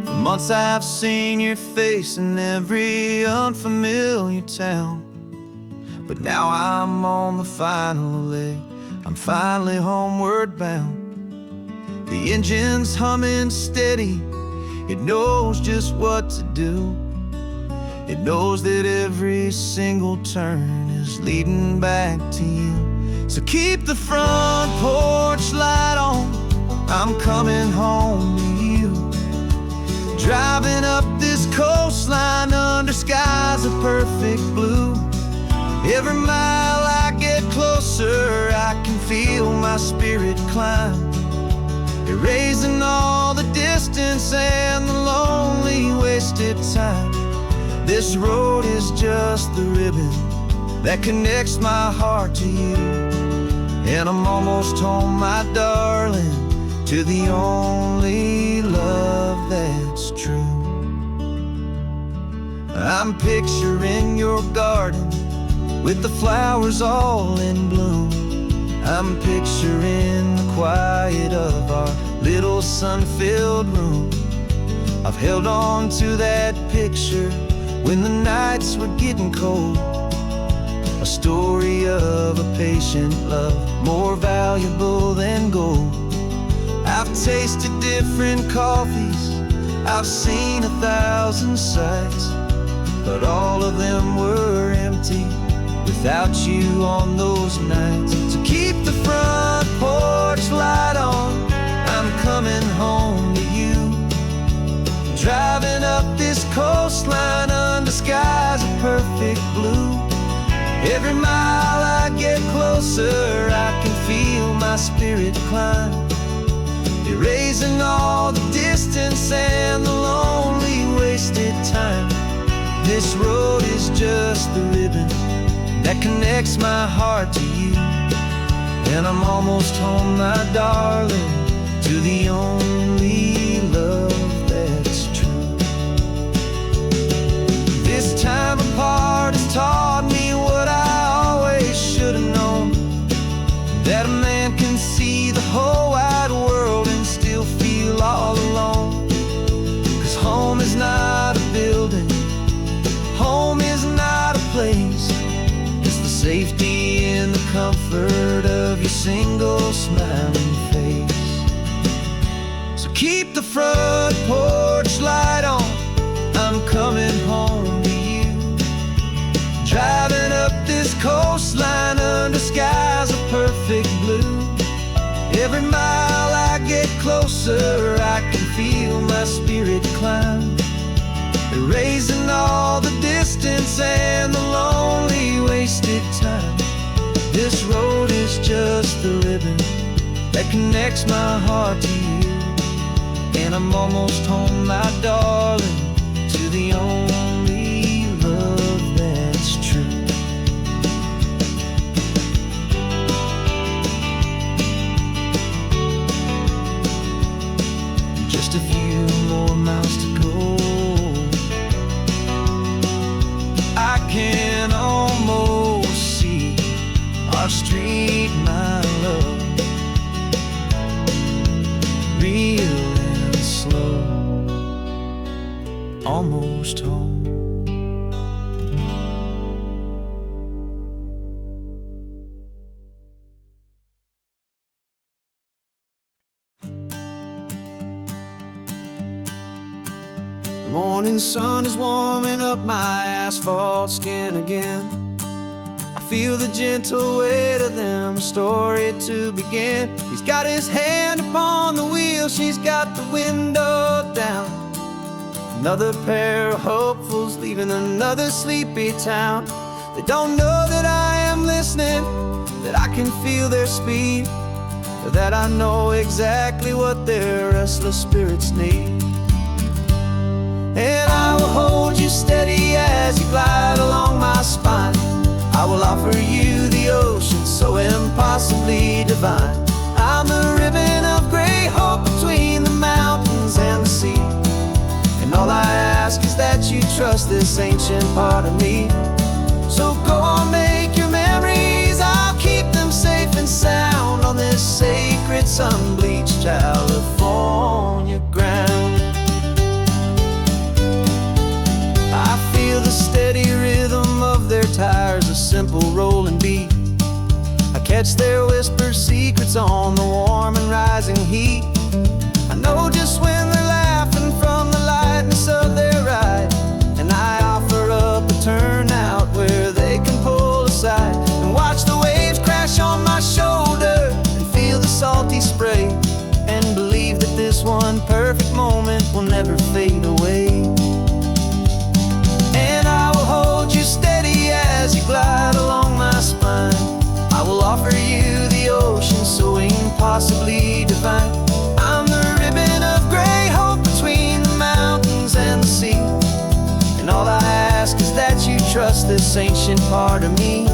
For months I've seen your face in every unfamiliar town, but now I'm on the final leg, I'm finally homeward bound. The engine's humming steady, it knows just what to do. It knows that every single turn is leading back to you. So keep the front porch light on, I'm coming home to you. Driving up this coastline under skies of perfect blue. Every mile I get closer, I can feel my spirit climb, erasing all the distance and the lonely wasted time. This road is just the ribbon that connects my heart to you, and I'm almost home, my darling, to the only love that's true. I'm picturing your garden with the flowers all in bloom. I'm picturing the quiet of our little sun-filled room. I've held on to that picture when the nights were getting cold, a story of a patient love, more valuable than gold. I've tasted different coffees, I've seen 1,000 sights, but all of them were empty without you on those nights. So keep the front porch light on, I'm coming home to you. Driving up this coastline under skies of perfect blue. Every mile I get closer, I can feel my spirit climb, erasing all the distance and the lonely wasted time. This road is just the ribbon that connects my heart to you, and I'm almost home, my darling, to the only love that's true. This time apart has taught me what I always should have known, that a man can see the whole wide world and still feel all alone. 'Cause home is not a building, home is not a place, it's the safety and the comfort of your single smiling face. So keep the front porch light on, I'm coming home to you. Driving up this coastline under skies of perfect blue. Every mile I get closer, I can feel my spirit climb, erasing all the distance and the lonely wasted time. This road is just the ribbon that connects my heart to you, and I'm almost home, my darling, to the only love that's true. Just a few more miles to go, I can almost see our street, my love, real and slow. almost home. The morning sun is warming up my asphalt skin again. I feel the gentle weight of them, a story to begin. He's got his hand upon the wheel, she's got the window down. Another pair of hopefuls leaving another sleepy town. They don't know that I am listening, that I can feel their speed, or that I know exactly what their restless spirits need. And I will hold you steady as you glide along my spine. I will offer you the ocean so impossibly divine. I'm the ribbon of gray hope between the mountains and the sea. And all I ask is that you trust this ancient part of me. So go on, make your memories, I'll keep them safe and sound on this sacred sun-bleached California ground. I feel the steady rhythm of their tires, a simple rolling beat. I catch their whispered secrets on the warm and rising heat. I know just when they're laughing from the lightness of their ride, and I offer up a turnout where they can pull aside and watch the waves crash on my shoulder and feel the salty spray, and believe that this one perfect moment will never fade away. And I will hold you steady as you glide along my spine. I will offer you the ocean so impossibly divine. I'm the ribbon of gray hope between the mountains and the sea. And all I ask is that you trust this ancient part of me.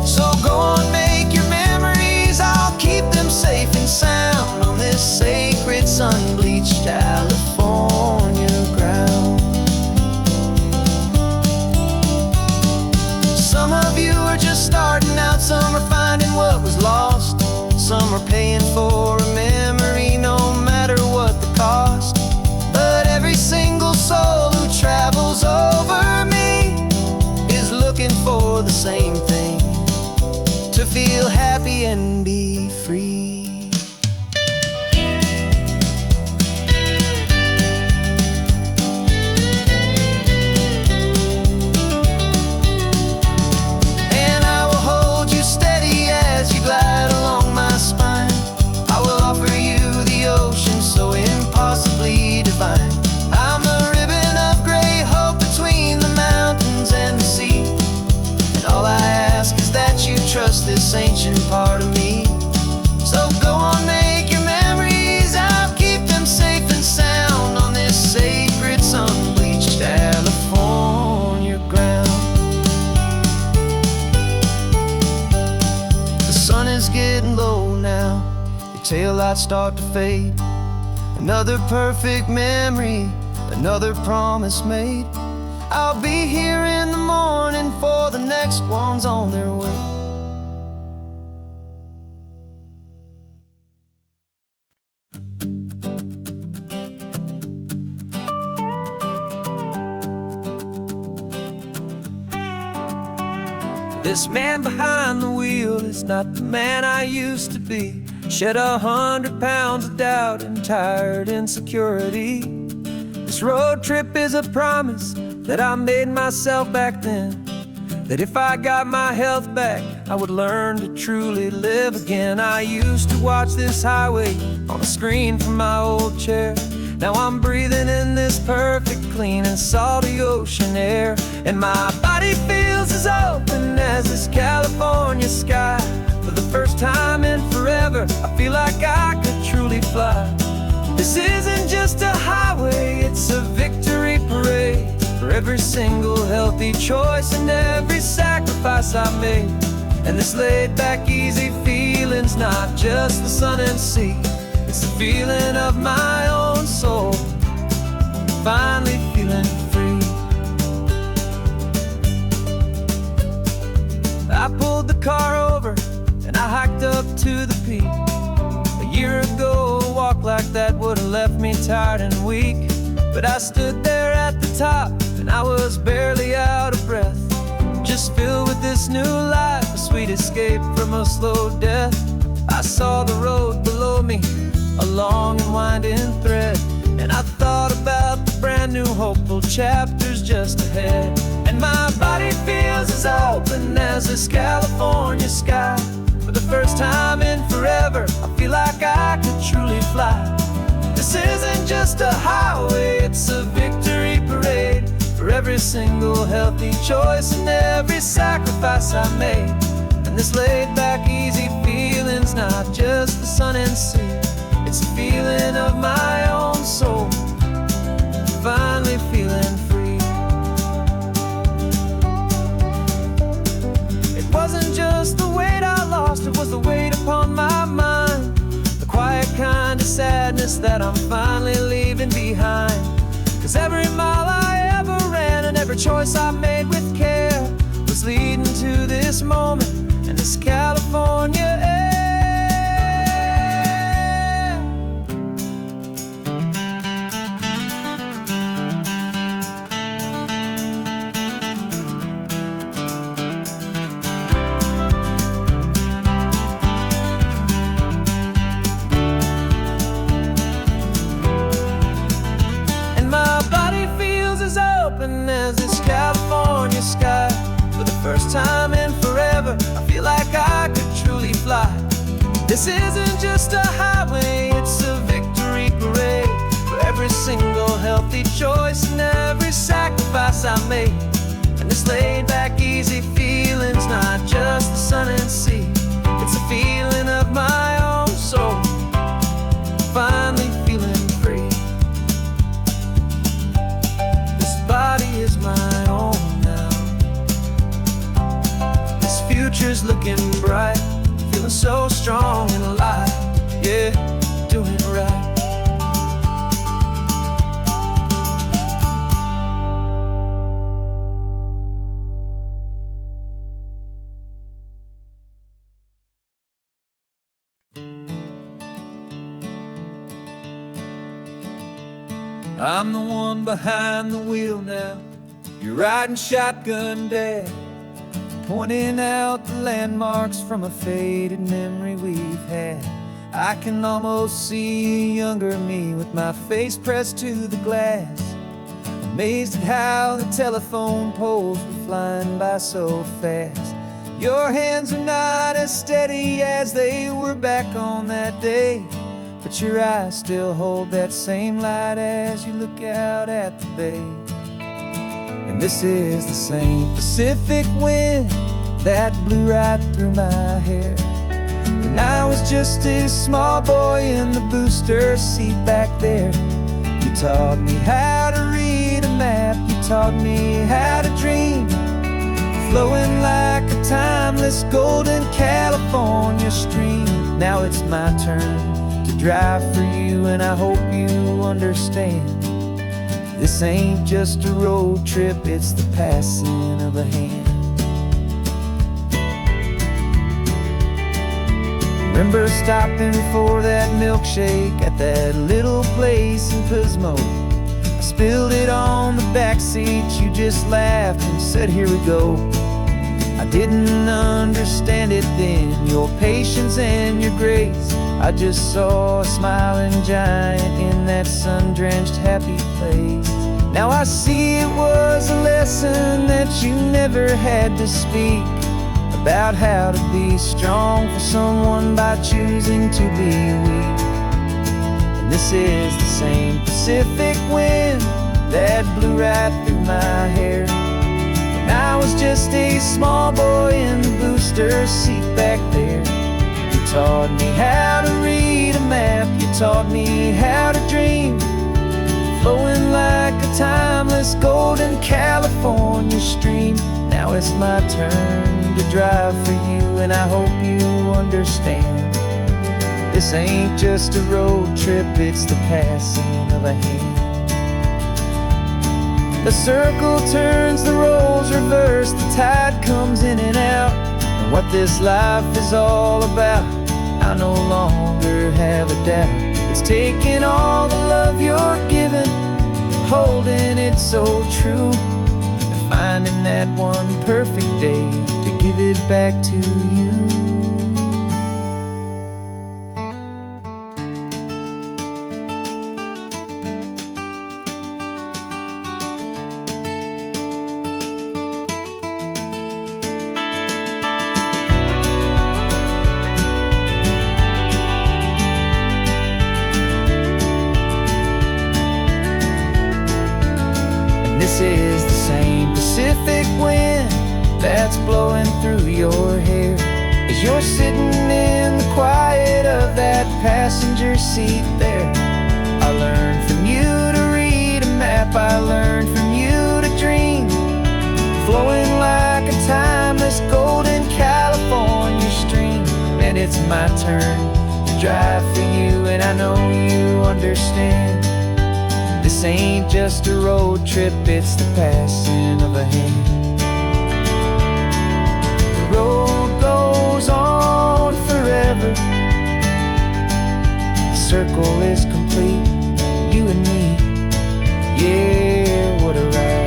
So go on, make your memories, I'll keep them safe and sound on this sacred sun-bleached California ground. Some of you are just starting out, some are finding what was lost, some are paying for a memory no matter what the cost. But every single soul who travels over me is looking for the same thing, to feel happy and be free. Glide along my spine. I will offer you the ocean so impossibly divine. I'm the ribbon of gray hope between the mountains and the sea. And all I ask is that you trust this ancient part of me. So go on, make your memories, I'll keep them safe and sound on this sacred sun-bleached California ground. The sun is getting low now, your taillights start to fade. Another perfect memory, another promise made. I'll be here in the morning for the next ones on their way. This man behind the wheel is not the man I used to be. Shed 100 pounds of doubt and tired insecurity. This road trip is a promise that I made myself back then, that if I got my health back, I would learn to truly live again. I used to watch this highway on a screen from my old chair. Now I'm breathing in this perfect, clean and salty ocean air. And my body feels as open as this California sky. For the first time in forever, I feel like I could truly fly. This isn't just a highway, it's a victory parade for every single healthy choice and every sacrifice I made. And this laid back, easy feeling's not just the sun and sea, it's the feeling of my own soul, finally feeling free. I pulled the car over and I hiked up to the peak. A year ago, a walk like that would have left me tired and weak. But I stood there at the top, and I was barely out of breath. Just filled with this new life, a sweet escape from a slow death. I saw the road below me, a long and winding thread, and I thought about the brand new hopeful chapters just ahead. And my body feels as open as this California sky. For the first time in forever, I feel like I could truly fly. This isn't just a highway, it's a victory parade for every single healthy choice and every sacrifice I made. And this laid-back, easy feeling's not just the sun and sea, it's a feeling of my own soul, finally feeling free. It wasn't just the weight I lost, it was the weight upon my mind, the quiet kind of sadness that I'm finally leaving behind. 'Cause every mile I ever ran and every choice I made with care was leading to this moment and this California air. As this California sky, for the first time in forever, I feel like I could truly fly. This isn't just a highway, it's a victory parade for every single healthy choice and every sacrifice I made. And this laid-back, easy feeling's not just the sun and sea, it's a feeling of my own soul, finally feeling free. Body is my own now. This future's looking bright, feeling so strong and alive. Yeah, doing it right. I'm the one behind the wheel now. You're riding shotgun, Dad, pointing out the landmarks from a faded memory we've had. I can almost see a younger me with my face pressed to the glass, amazed at how the telephone poles were flying by so fast. Your hands are not as steady as they were back on that day, but your eyes still hold that same light as you look out at the bay. And this is the same Pacific wind that blew right through my hair when I was just a small boy in the booster seat back there. You taught me how to read a map, you taught me how to dream, flowing like a timeless golden California stream. Now it's my turn to drive for you, and I hope you understand. This ain't just a road trip, it's the passing of a hand. Remember stopping for that milkshake at that little place in Pismo? I spilled it on the back seat, you just laughed and said, here we go. I didn't understand it then, your patience and your grace. I just saw a smiling giant in that sun-drenched happy place. Now I see it was a lesson that you never had to speak, about how to be strong for someone by choosing to be weak. And this is the same Pacific wind that blew right through my hair when I was just a small boy in the booster seat back there. You taught me how to read a map, you taught me how to dream, flowing like a timeless golden California stream. Now it's my turn to drive for you, and I hope you understand. This ain't just a road trip, it's the passing of a hand. The circle turns, the roles reverse, the tide comes in and out. And what this life is all about, I no longer have a doubt. It's taking all the love you're giving, holding it so true, and finding that one perfect day to give it back to you. This is the same Pacific wind that's blowing through your hair as you're sitting in the quiet of that passenger seat there. I learned from you to read a map, I learned from you to dream, flowing like a timeless golden California stream. And it's my turn to drive for you, and I know you understand. This ain't just a road trip, it's the passing of a hand. The road goes on forever, the circle is complete, you and me, yeah, what a ride.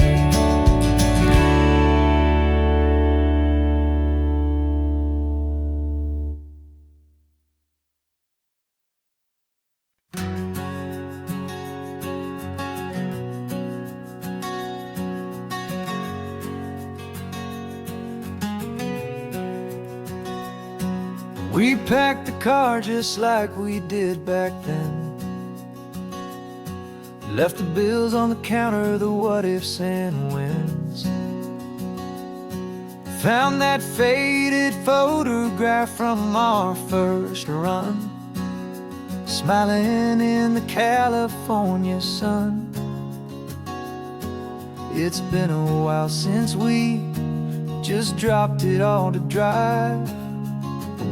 We packed the car just like we did back then, left the bills on the counter, the what ifs and whens. Found that faded photograph from our first run, smiling in the California sun. It's been a while since we just dropped it all to drive.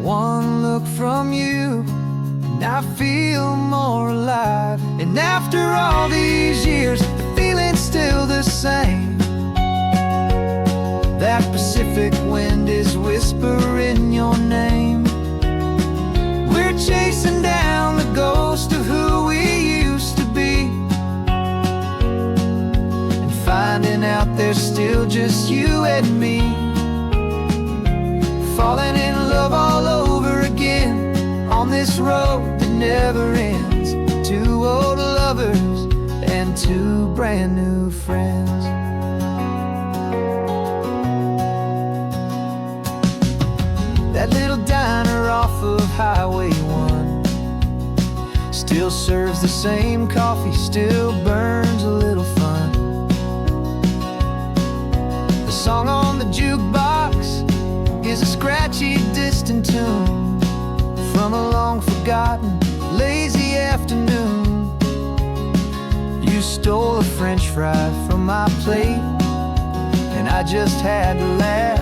One look from you, and I feel more alive. And after all these years, the feeling's still the same. That Pacific wind is whispering your name. We're chasing down the ghost of who we used to be, and finding out there's still just you and me. Falling in love all over again on this road that never ends. Two old lovers and two brand new friends. That little diner off of Highway 1 still serves the same coffee, still burns a little fun. The song on the jukebox is a scratchy, distant tune from a long-forgotten, lazy afternoon. You stole a French fry from my plate, and I just had to laugh,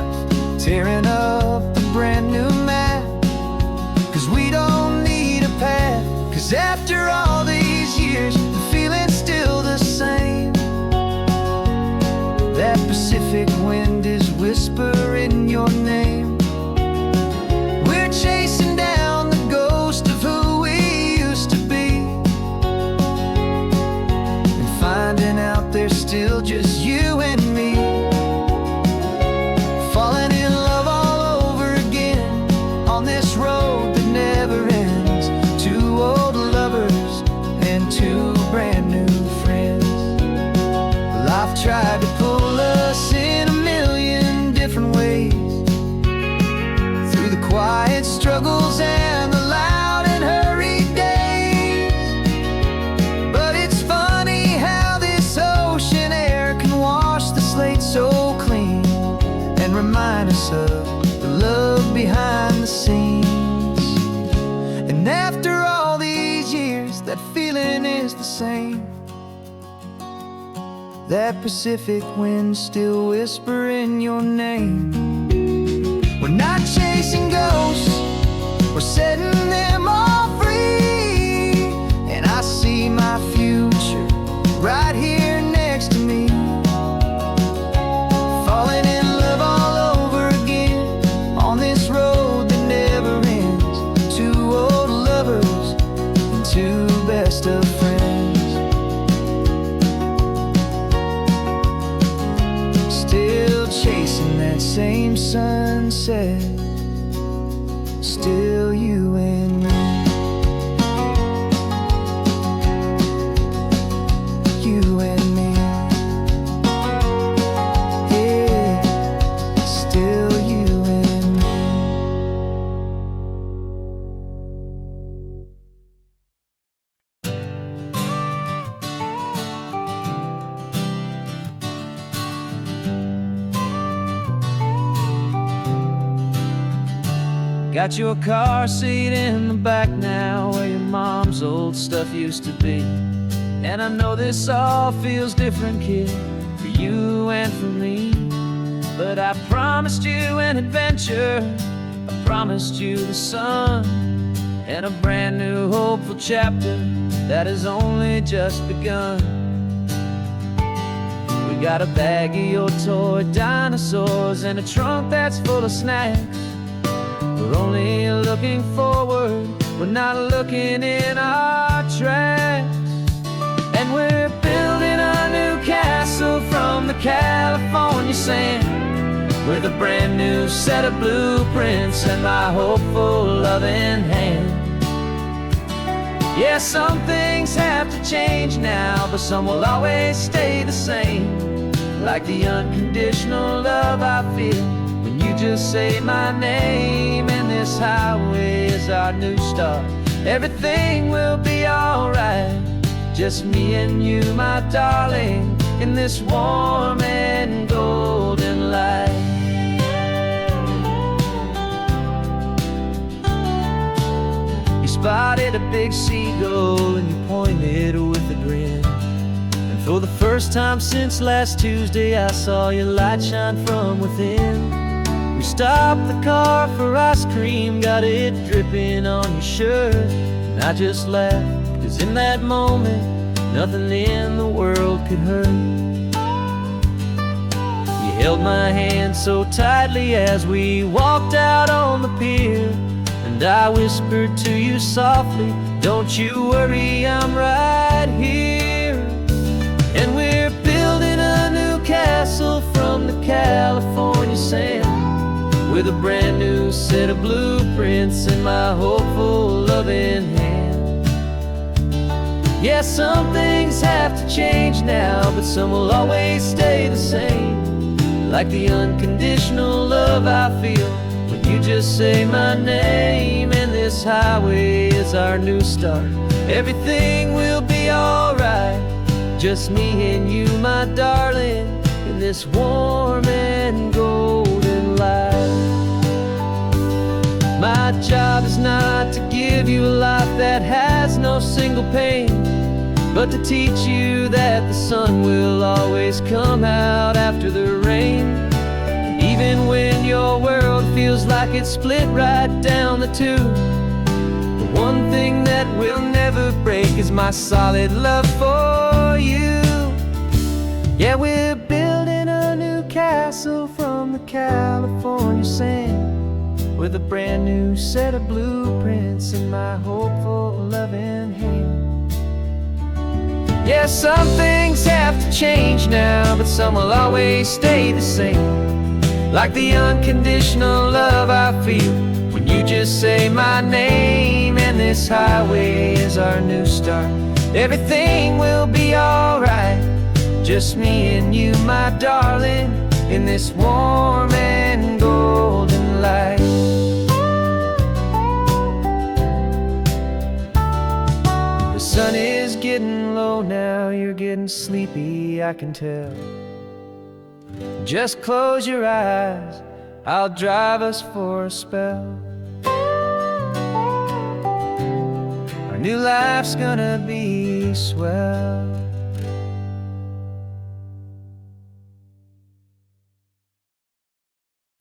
tearing up the brand new map. 'Cause we don't need a path, 'cause after all these years, the feeling's still the same. That Pacific wind is whispering your name. We're chasing down the ghost of who we used to be, and finding out there's still just you and me. Falling in love all over again on this road that never ends. Two old lovers and two brand new friends. Life tried to pull us in a million different ways, through the quiet struggles and the loud and hurried days. But it's funny how this ocean air can wash the slate so clean, and remind us of the love behind the scenes. And after all these years, that feeling is the same. That Pacific wind still whispering your name. We're not chasing ghosts, we're setting them all free. And I see my future right here next to me. Falling in love all over again on this road that never ends. Two old lovers and two best of friends. chasing that same sunset, still you and me. You and me. Yeah, still you and me. Got your car seat in the back now, where your mom's old stuff used to be. And I know this all feels different, kid, for you and for me. But I promised you an adventure, I promised you the sun, and a brand new hopeful chapter that has only just begun. We got a bag of your toy dinosaurs and a trunk that's full of snacks. We're only looking forward, we're not looking in our tracks. And we're building a new castle from the California sand, with a brand new set of blueprints and my hopeful loving hand. Yeah, some things have to change now, but some will always stay the same. Like the unconditional love I feel when you just say my name. And this highway is our new start, everything will be alright. Just me and you, my darling, in this warm and golden light. You spotted a big seagull and you pointed with a grin. And for the first time since last Tuesday, I saw your light shine from within. We stopped the car for ice cream, got it dripping on your shirt. And I just laughed, 'cause in that moment, nothing in the world could hurt. You held my hand so tightly as we walked out on the pier, and I whispered to you softly, don't you worry, I'm right here. And we're building a new castle from the California sand, with a brand new set of blueprints in my hopeful loving hand. Yeah, some things have to change now, but some will always stay the same. Like the unconditional love I feel when you just say my name. And this highway is our new start, everything will be alright. Just me and you, my darling, in this warm and golden light. My job is not to give you a life that has no single pain, but to teach you that the sun will always come out after the rain. And even when your world feels like it's split right down the two, the one thing that will never break is my solid love for you. Yeah, we're building a new castle from the California sand, with a brand new set of blueprints in my hopeful loving hand. Yeah, some things have to change now, but some will always stay the same. Like the unconditional love I feel when you just say my name. And this highway is our new start, everything will be alright. Just me and you, my darling, in this warm and golden light. The sun is getting low now, you're getting sleepy, I can tell. Just close your eyes, I'll drive us for a spell. Our new life's gonna be swell.